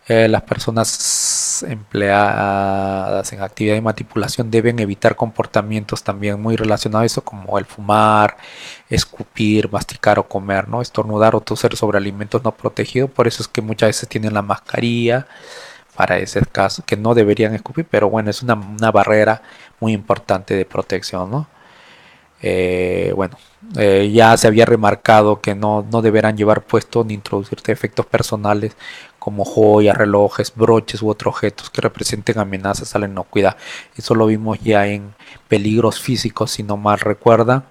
Las personas empleadas en actividad de manipulación deben evitar comportamientos también muy relacionados a eso, como el fumar, escupir, masticar o comer, ¿no? Estornudar o toser sobre alimentos no protegidos. Por eso es que muchas veces tienen la mascarilla para ese caso, que no deberían escupir, pero bueno, es una barrera muy importante de protección, ¿no? Bueno, ya se había remarcado que no deberán llevar puesto ni introducirte efectos personales como joyas, relojes, broches u otros objetos que representen amenazas a la inocuidad. Eso lo vimos ya en peligros físicos, si no mal recuerda.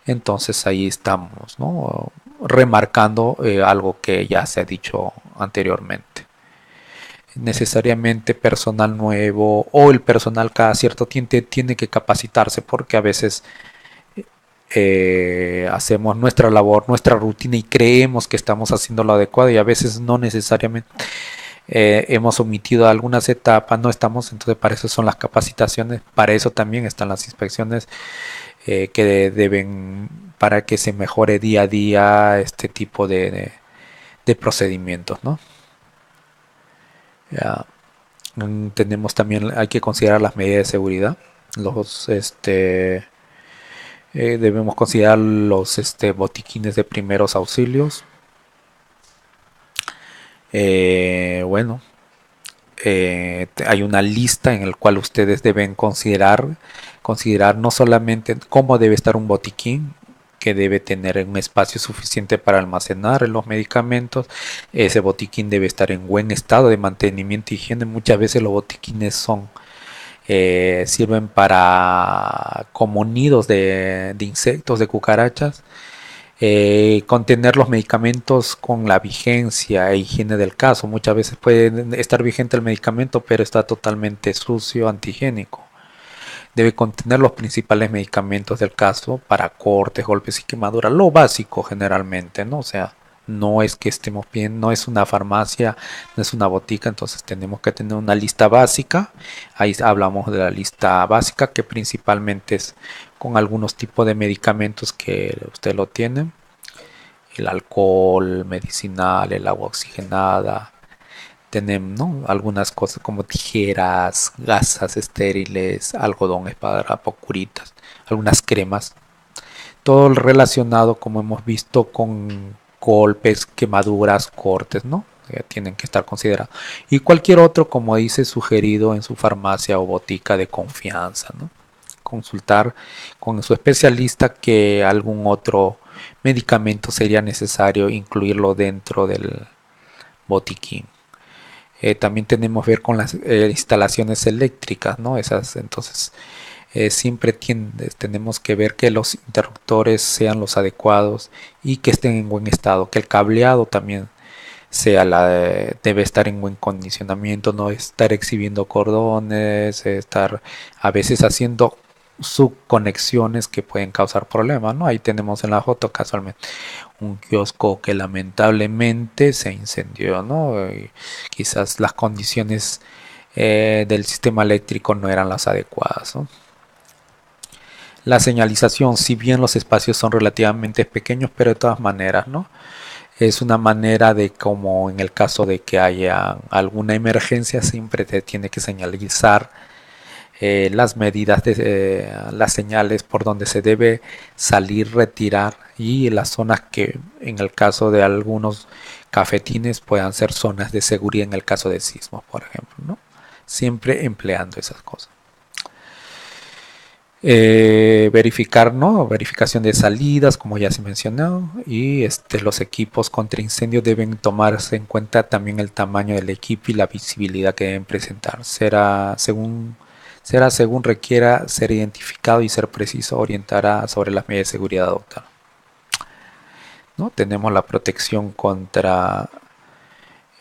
Entonces ahí estamos, ¿no? Remarcando algo que ya se ha dicho anteriormente. Necesariamente personal nuevo o el personal cada cierto tiempo tiene que capacitarse porque a veces hacemos nuestra labor, nuestra rutina y creemos que estamos haciendo lo adecuado y a veces no necesariamente hemos omitido algunas etapas, no estamos, entonces para eso son las capacitaciones, para eso también están las inspecciones que deben, para que se mejore día a día este tipo de procedimientos, ¿no? Ya, tenemos también, hay que considerar las medidas de seguridad, los, debemos considerar los botiquines de primeros auxilios. Bueno, hay una lista en la cual ustedes deben considerar no solamente cómo debe estar un botiquín, que debe tener un espacio suficiente para almacenar los medicamentos. Ese botiquín debe estar en buen estado de mantenimiento y higiene. Muchas veces los botiquines sirven para como nidos de insectos, de cucarachas. Contener los medicamentos con la vigencia e higiene del caso. Muchas veces puede estar vigente el medicamento, pero está totalmente sucio, antihigiénico. Debe contener los principales medicamentos del caso para cortes, golpes y quemaduras. Lo básico generalmente, ¿no? O sea, no es que estemos bien, no es una farmacia, no es una botica, entonces tenemos que tener una lista básica. Ahí hablamos de la lista básica que principalmente es con algunos tipos de medicamentos que usted lo tiene. El alcohol medicinal, el agua oxigenada. Tenemos, ¿no?, algunas cosas como tijeras, gasas estériles, algodón, esparadrapo, curitas, algunas cremas. Todo relacionado, como hemos visto, con golpes, quemaduras, cortes, ¿no? Tienen que estar considerados. Y cualquier otro, como dice, sugerido en su farmacia o botica de confianza, ¿no? Consultar con su especialista que algún otro medicamento sería necesario incluirlo dentro del botiquín. También tenemos que ver con las instalaciones eléctricas, ¿no? Esas, entonces, siempre tenemos que ver que los interruptores sean los adecuados y que estén en buen estado, que el cableado también debe estar en buen condicionamiento, no estar exhibiendo cordones, estar a veces haciendo subconexiones que pueden causar problemas, ¿no? Ahí tenemos en la foto casualmente un kiosco que lamentablemente se incendió, ¿no? Y quizás las condiciones del sistema eléctrico no eran las adecuadas, ¿no? La señalización, si bien los espacios son relativamente pequeños, pero de todas maneras, ¿no? Es una manera de, como en el caso de que haya alguna emergencia, siempre te tiene que señalizar las medidas de las señales por donde se debe salir, retirar, y las zonas que en el caso de algunos cafetines puedan ser zonas de seguridad en el caso de sismos, por ejemplo, ¿no? Siempre empleando esas cosas. Verificar, ¿no? Verificación de salidas, como ya se mencionó, y los equipos contra incendios deben tomarse en cuenta también el tamaño del equipo y la visibilidad que deben presentar. Será según requiera ser identificado y ser preciso, orientará sobre las medidas de seguridad adoptadas. ¿No? Tenemos la protección contra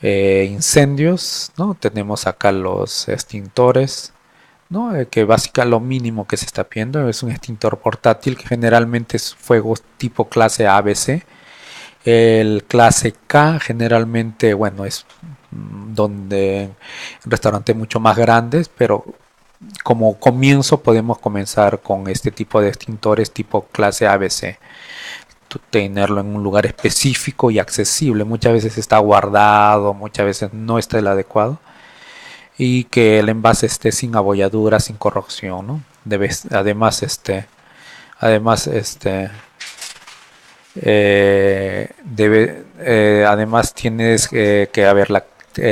incendios, ¿no? Tenemos acá los extintores, ¿no? Que básicamente lo mínimo que se está pidiendo es un extintor portátil que generalmente es fuego tipo clase ABC. El clase K generalmente, bueno, es donde en restaurantes mucho más grandes, pero como comienzo podemos comenzar con este tipo de extintores tipo clase ABC. Tenerlo en un lugar específico y accesible. Muchas veces está guardado, muchas veces no está el adecuado. Y que el envase esté sin abolladura, sin corrosión, ¿no? Además tienes que haber la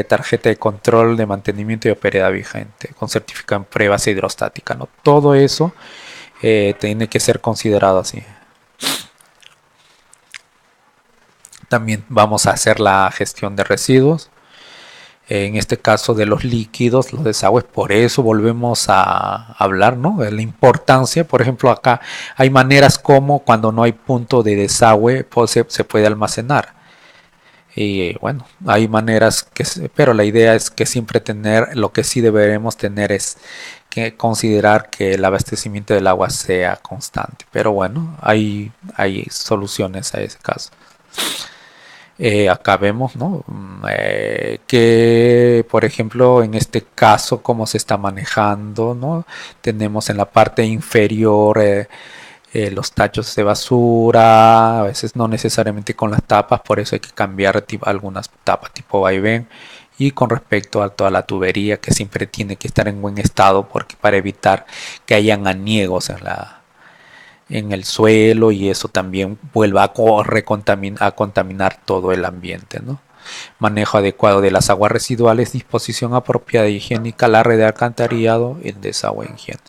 tarjeta de control de mantenimiento y operabilidad vigente con certificado en pruebas hidrostática, ¿no? Todo eso tiene que ser considerado así. También vamos a hacer la gestión de residuos. En este caso de los líquidos, los desagües, por eso volvemos a hablar, ¿no? De la importancia. Por ejemplo, acá hay maneras como cuando no hay punto de desagüe pues, se puede almacenar. Y bueno, hay maneras pero la idea es que siempre lo que sí deberemos tener es que considerar que el abastecimiento del agua sea constante. Pero bueno, hay soluciones a ese caso. Acá vemos, ¿no? Que por ejemplo en este caso cómo se está manejando, ¿no? Tenemos en la parte inferior los tachos de basura, a veces no necesariamente con las tapas, por eso hay que cambiar algunas tapas tipo vaivén. Y con respecto a toda la tubería que siempre tiene que estar en buen estado porque para evitar que hayan aniegos en el suelo y eso también vuelva a contaminar todo el ambiente, ¿no? Manejo adecuado de las aguas residuales, disposición apropiada y higiénica, la red de alcantarillado, el desagüe en higiene.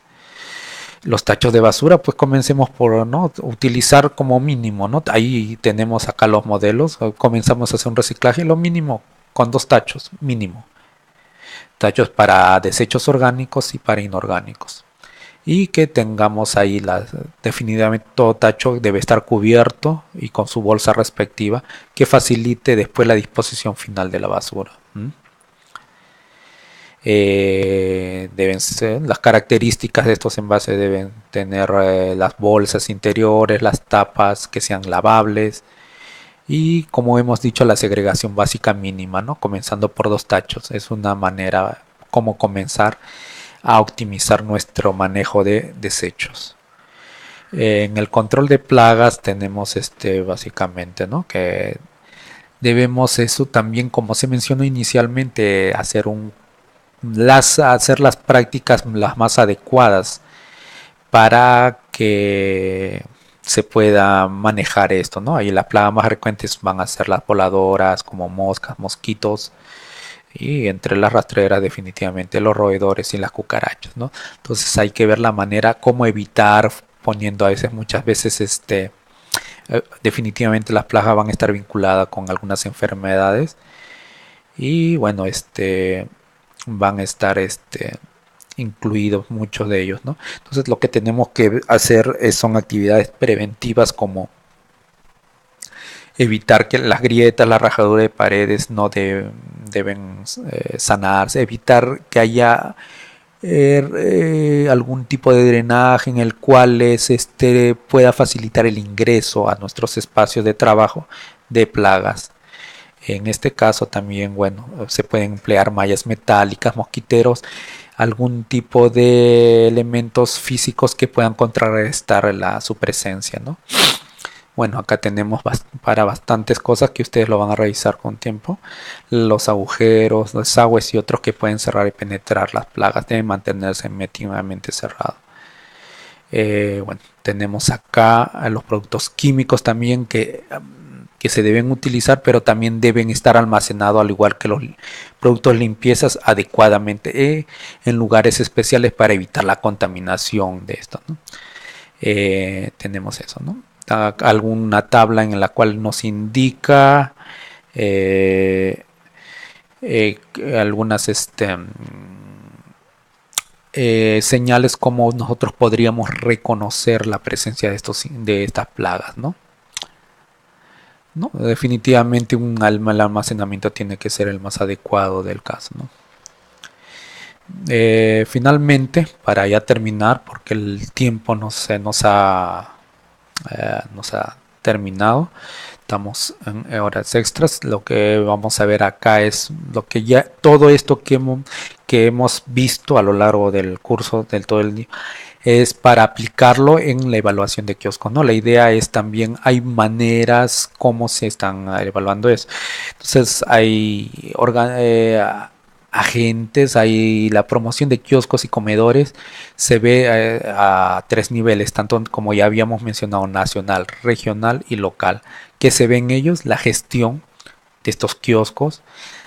Los tachos de basura, pues comencemos por ¿no? utilizar como mínimo, ¿no? Ahí tenemos acá los modelos, comenzamos a hacer un reciclaje, lo mínimo, con 2 tachos, mínimo. Tachos para desechos orgánicos y para inorgánicos. Y que tengamos ahí definitivamente todo tacho debe estar cubierto y con su bolsa respectiva que facilite después la disposición final de la basura. Deben ser las características de estos envases, deben tener las bolsas interiores, las tapas que sean lavables y como hemos dicho la segregación básica mínima, ¿no? Comenzando por 2 tachos es una manera como comenzar a optimizar nuestro manejo de desechos. En el control de plagas tenemos básicamente, ¿no? Que debemos eso también, como se mencionó inicialmente, hacer las prácticas las más adecuadas para que se pueda manejar esto, ¿no? Ahí las plagas más frecuentes van a ser las voladoras, como moscas, mosquitos, y entre las rastreras definitivamente los roedores y las cucarachas, ¿no? Entonces hay que ver la manera cómo evitar poniendo a veces muchas veces definitivamente las plagas van a estar vinculadas con algunas enfermedades y bueno van a estar incluidos muchos de ellos, ¿no? Entonces lo que tenemos que hacer son actividades preventivas como evitar que las grietas, la rajadura de paredes no deben sanarse, evitar que haya algún tipo de drenaje en el cual pueda facilitar el ingreso a nuestros espacios de trabajo de plagas. En este caso también, bueno, se pueden emplear mallas metálicas, mosquiteros, algún tipo de elementos físicos que puedan contrarrestar su presencia, ¿no? Bueno, acá tenemos para bastantes cosas que ustedes lo van a revisar con tiempo. Los agujeros, los desagües y otros que pueden cerrar y penetrar las plagas deben mantenerse herméticamente cerrados. Bueno, tenemos acá a los productos químicos también que que se deben utilizar, pero también deben estar almacenados al igual que los productos limpiezas adecuadamente en lugares especiales para evitar la contaminación de esto, ¿no? Tenemos eso, ¿no? Alguna tabla en la cual nos indica algunas señales como nosotros podríamos reconocer la presencia de estas plagas, ¿no? ¿No? Definitivamente el almacenamiento tiene que ser el más adecuado del caso, ¿no? Finalmente, para ya terminar, porque el tiempo nos ha terminado, estamos en horas extras, lo que vamos a ver acá es lo que ya todo esto que hemos visto a lo largo del curso del todo el día es para aplicarlo en la evaluación de kioscos, ¿no? La idea es también, hay maneras como se están evaluando eso. Entonces hay agentes, hay la promoción de kioscos y comedores, se ve a 3 niveles, tanto como ya habíamos mencionado, nacional, regional y local. ¿Qué se ve en ellos? La gestión de estos kioscos,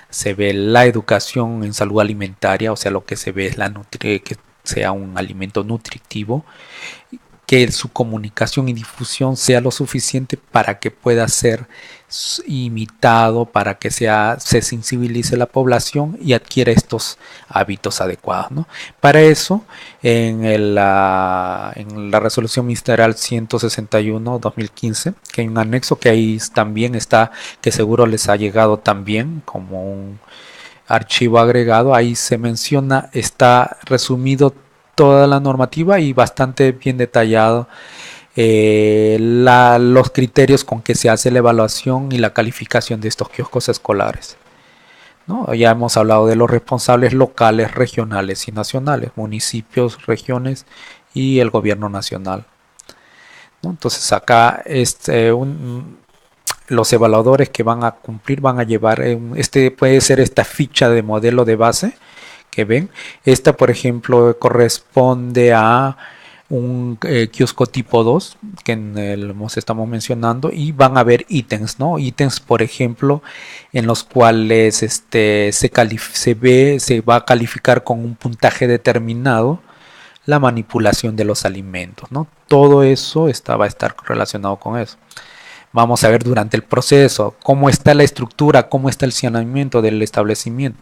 se ve la educación en salud alimentaria, o sea, lo que se ve es que sea un alimento nutritivo, que su comunicación y difusión sea lo suficiente para que pueda ser imitado, para que se sensibilice la población y adquiera estos hábitos adecuados, ¿no? Para eso, en la resolución ministerial 161-2015, que hay un anexo que ahí también está, que seguro les ha llegado también como un archivo agregado, ahí se menciona, está resumido toda la normativa y bastante bien detallado los criterios con que se hace la evaluación y la calificación de estos kioscos escolares, ¿no? Ya hemos hablado de los responsables locales, regionales y nacionales, municipios, regiones y el gobierno nacional, ¿no? Entonces acá los evaluadores que van a cumplir van a llevar, puede ser esta ficha de modelo de base que ven. Esta, por ejemplo, corresponde a un kiosco tipo 2 que estamos mencionando, y van a ver ítems, ¿no? Ítems, por ejemplo, en los cuales se va a calificar con un puntaje determinado la manipulación de los alimentos, ¿no? Todo eso va a estar relacionado con eso. Vamos a ver durante el proceso cómo está la estructura, cómo está el saneamiento del establecimiento,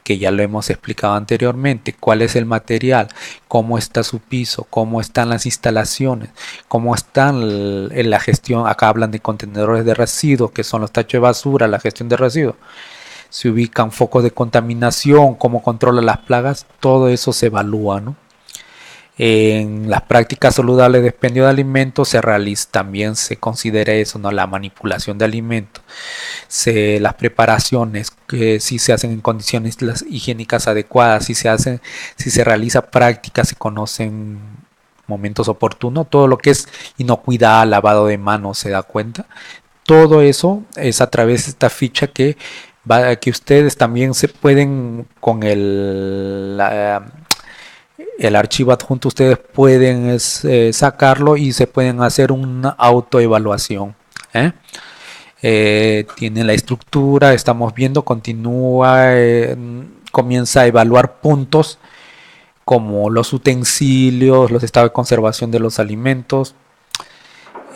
que ya lo hemos explicado anteriormente, cuál es el material, cómo está su piso, cómo están las instalaciones, cómo están en la gestión. Acá hablan de contenedores de residuos, que son los tachos de basura, la gestión de residuos. Se ubican focos de contaminación, cómo controla las plagas, todo eso se evalúa, ¿no? En las prácticas saludables de expendio de alimentos también se considera eso, ¿no? La manipulación de alimentos, las preparaciones que si se hacen en condiciones higiénicas adecuadas, si se realiza prácticas, se conocen momentos oportunos, todo lo que es inocuidad, lavado de manos, se da cuenta. Todo eso es a través de esta ficha que ustedes también se pueden con el archivo adjunto, ustedes pueden sacarlo y se pueden hacer una autoevaluación. Tiene la estructura, estamos viendo, comienza a evaluar puntos como los utensilios, los estados de conservación de los alimentos.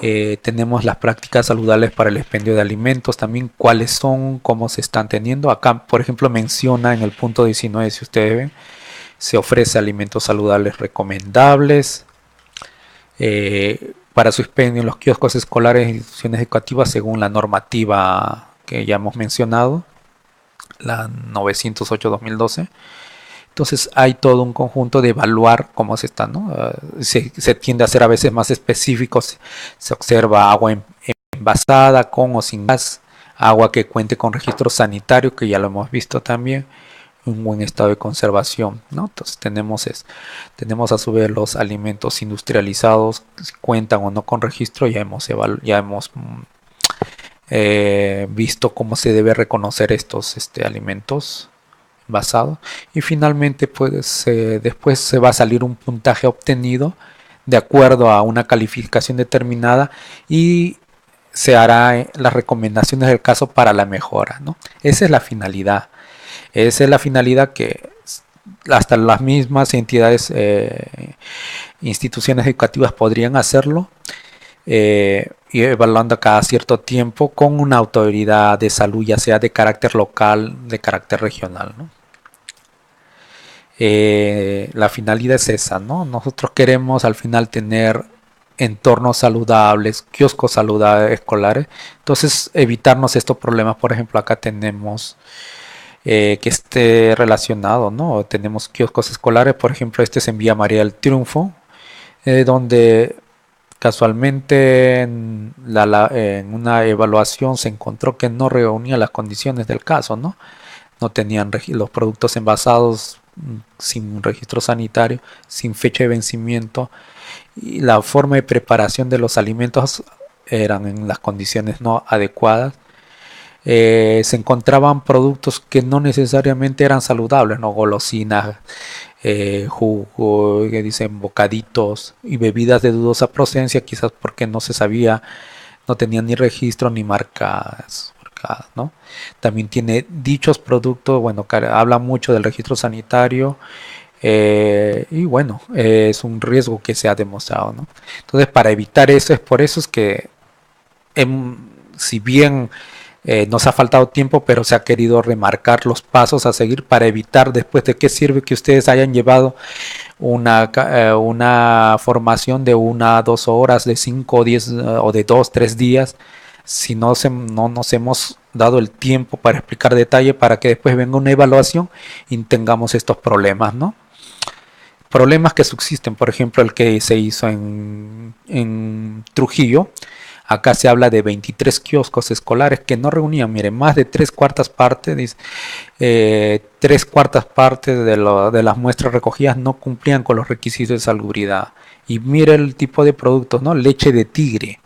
Tenemos las prácticas saludables para el expendio de alimentos, también cuáles son, cómo se están teniendo. Acá, por ejemplo, menciona en el punto 19, si ustedes ven, se ofrece alimentos saludables recomendables para su expendio en los kioscos escolares e instituciones educativas según la normativa que ya hemos mencionado, la 908-2012. Entonces hay todo un conjunto de evaluar cómo se está, ¿no? Se tiende a ser a veces más específicos. Se observa agua envasada con o sin gas, agua que cuente con registro sanitario, que ya lo hemos visto también, un buen estado de conservación, ¿no? Entonces tenemos a su vez los alimentos industrializados, si cuentan o no con registro. Ya hemos visto cómo se debe reconocer estos alimentos envasados, y finalmente pues después se va a salir un puntaje obtenido de acuerdo a una calificación determinada, y se hará las recomendaciones del caso para la mejora, ¿no? Esa es la finalidad. Esa es la finalidad que hasta las mismas entidades, instituciones educativas podrían hacerlo, y evaluando cada cierto tiempo con una autoridad de salud, ya sea de carácter local, de carácter regional, ¿no? La finalidad es esa, ¿no? Nosotros queremos al final tener entornos saludables, kioscos saludables escolares, entonces evitarnos estos problemas. Por ejemplo, acá tenemos que esté relacionado, ¿no? Tenemos kioscos escolares, por ejemplo, este es en Villa María del Triunfo, donde casualmente en una evaluación se encontró que no reunía las condiciones del caso, ¿no? No tenían los productos envasados sin registro sanitario, sin fecha de vencimiento, y la forma de preparación de los alimentos eran en las condiciones no adecuadas. Se encontraban productos que no necesariamente eran saludables, ¿no? Golosinas, jugo, que dicen bocaditos y bebidas de dudosa procedencia, quizás porque no se sabía, no tenían ni registro ni marcas, ¿no? También tiene dichos productos, bueno, habla mucho del registro sanitario, y bueno, es un riesgo que se ha demostrado, ¿no? Entonces, para evitar eso, es por eso es que si bien nos ha faltado tiempo, pero se ha querido remarcar los pasos a seguir para evitar después. ¿De qué sirve que ustedes hayan llevado una formación de 1 a 2 horas, de 5 o 10 o de 2 3 días, si no nos hemos dado el tiempo para explicar detalle, para que después venga una evaluación y tengamos estos problemas, ¿no? Problemas que subsisten, por ejemplo, el que se hizo en Trujillo. Acá se habla de 23 kioscos escolares que no reunían, miren, más de 3/4 partes, 3/4 de las muestras recogidas no cumplían con los requisitos de salubridad. Y mire el tipo de productos, ¿no? Leche de tigre,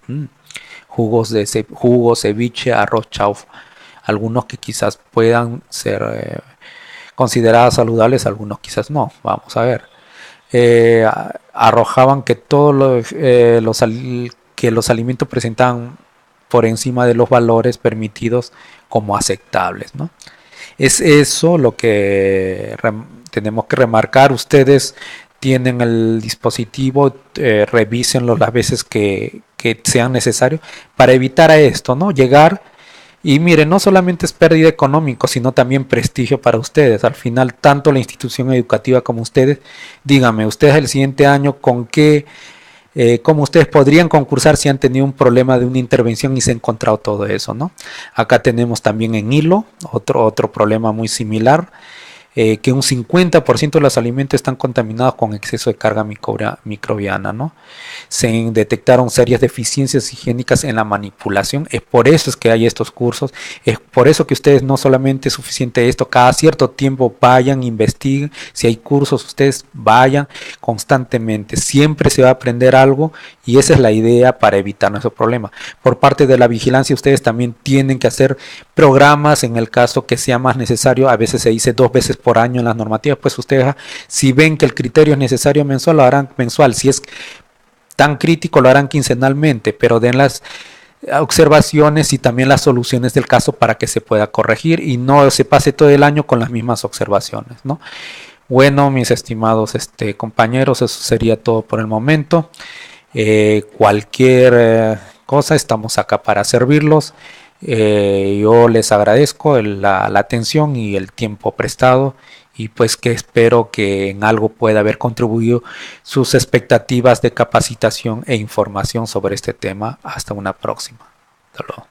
jugos, ceviche, arroz chauf, algunos que quizás puedan ser considerados saludables, algunos quizás no. Vamos a ver. Arrojaban que todos los alimentos presentaban por encima de los valores permitidos como aceptables, ¿no? Es eso lo que tenemos que remarcar. Ustedes tienen el dispositivo, revísenlo las veces que sean necesarios para evitar a esto, ¿no? Llegar y miren, no solamente es pérdida económica, sino también prestigio para ustedes. Al final, tanto la institución educativa como ustedes, díganme, ustedes el siguiente año con qué, cómo ustedes podrían concursar si han tenido un problema de una intervención y se ha encontrado todo eso, ¿no? Acá tenemos también en hilo otro problema muy similar, que un 50% de los alimentos están contaminados con exceso de carga microbiana, ¿no? Se detectaron serias deficiencias higiénicas en la manipulación. Es por eso es que hay estos cursos, es por eso que ustedes no solamente es suficiente esto, cada cierto tiempo vayan, investiguen, si hay cursos ustedes vayan constantemente, siempre se va a aprender algo y esa es la idea para evitar nuestro problema. Por parte de la vigilancia ustedes también tienen que hacer programas en el caso que sea más necesario. A veces se dice 2 veces por año en las normativas, pues ustedes, si ven que el criterio es necesario mensual, lo harán mensual. Si es tan crítico, lo harán quincenalmente, pero den las observaciones y también las soluciones del caso para que se pueda corregir y no se pase todo el año con las mismas observaciones, ¿no? Bueno, mis estimados compañeros, eso sería todo por el momento. Cualquier cosa, estamos acá para servirlos. Yo les agradezco la atención y el tiempo prestado y pues que espero que en algo pueda haber contribuido sus expectativas de capacitación e información sobre este tema. Hasta una próxima. Hasta luego.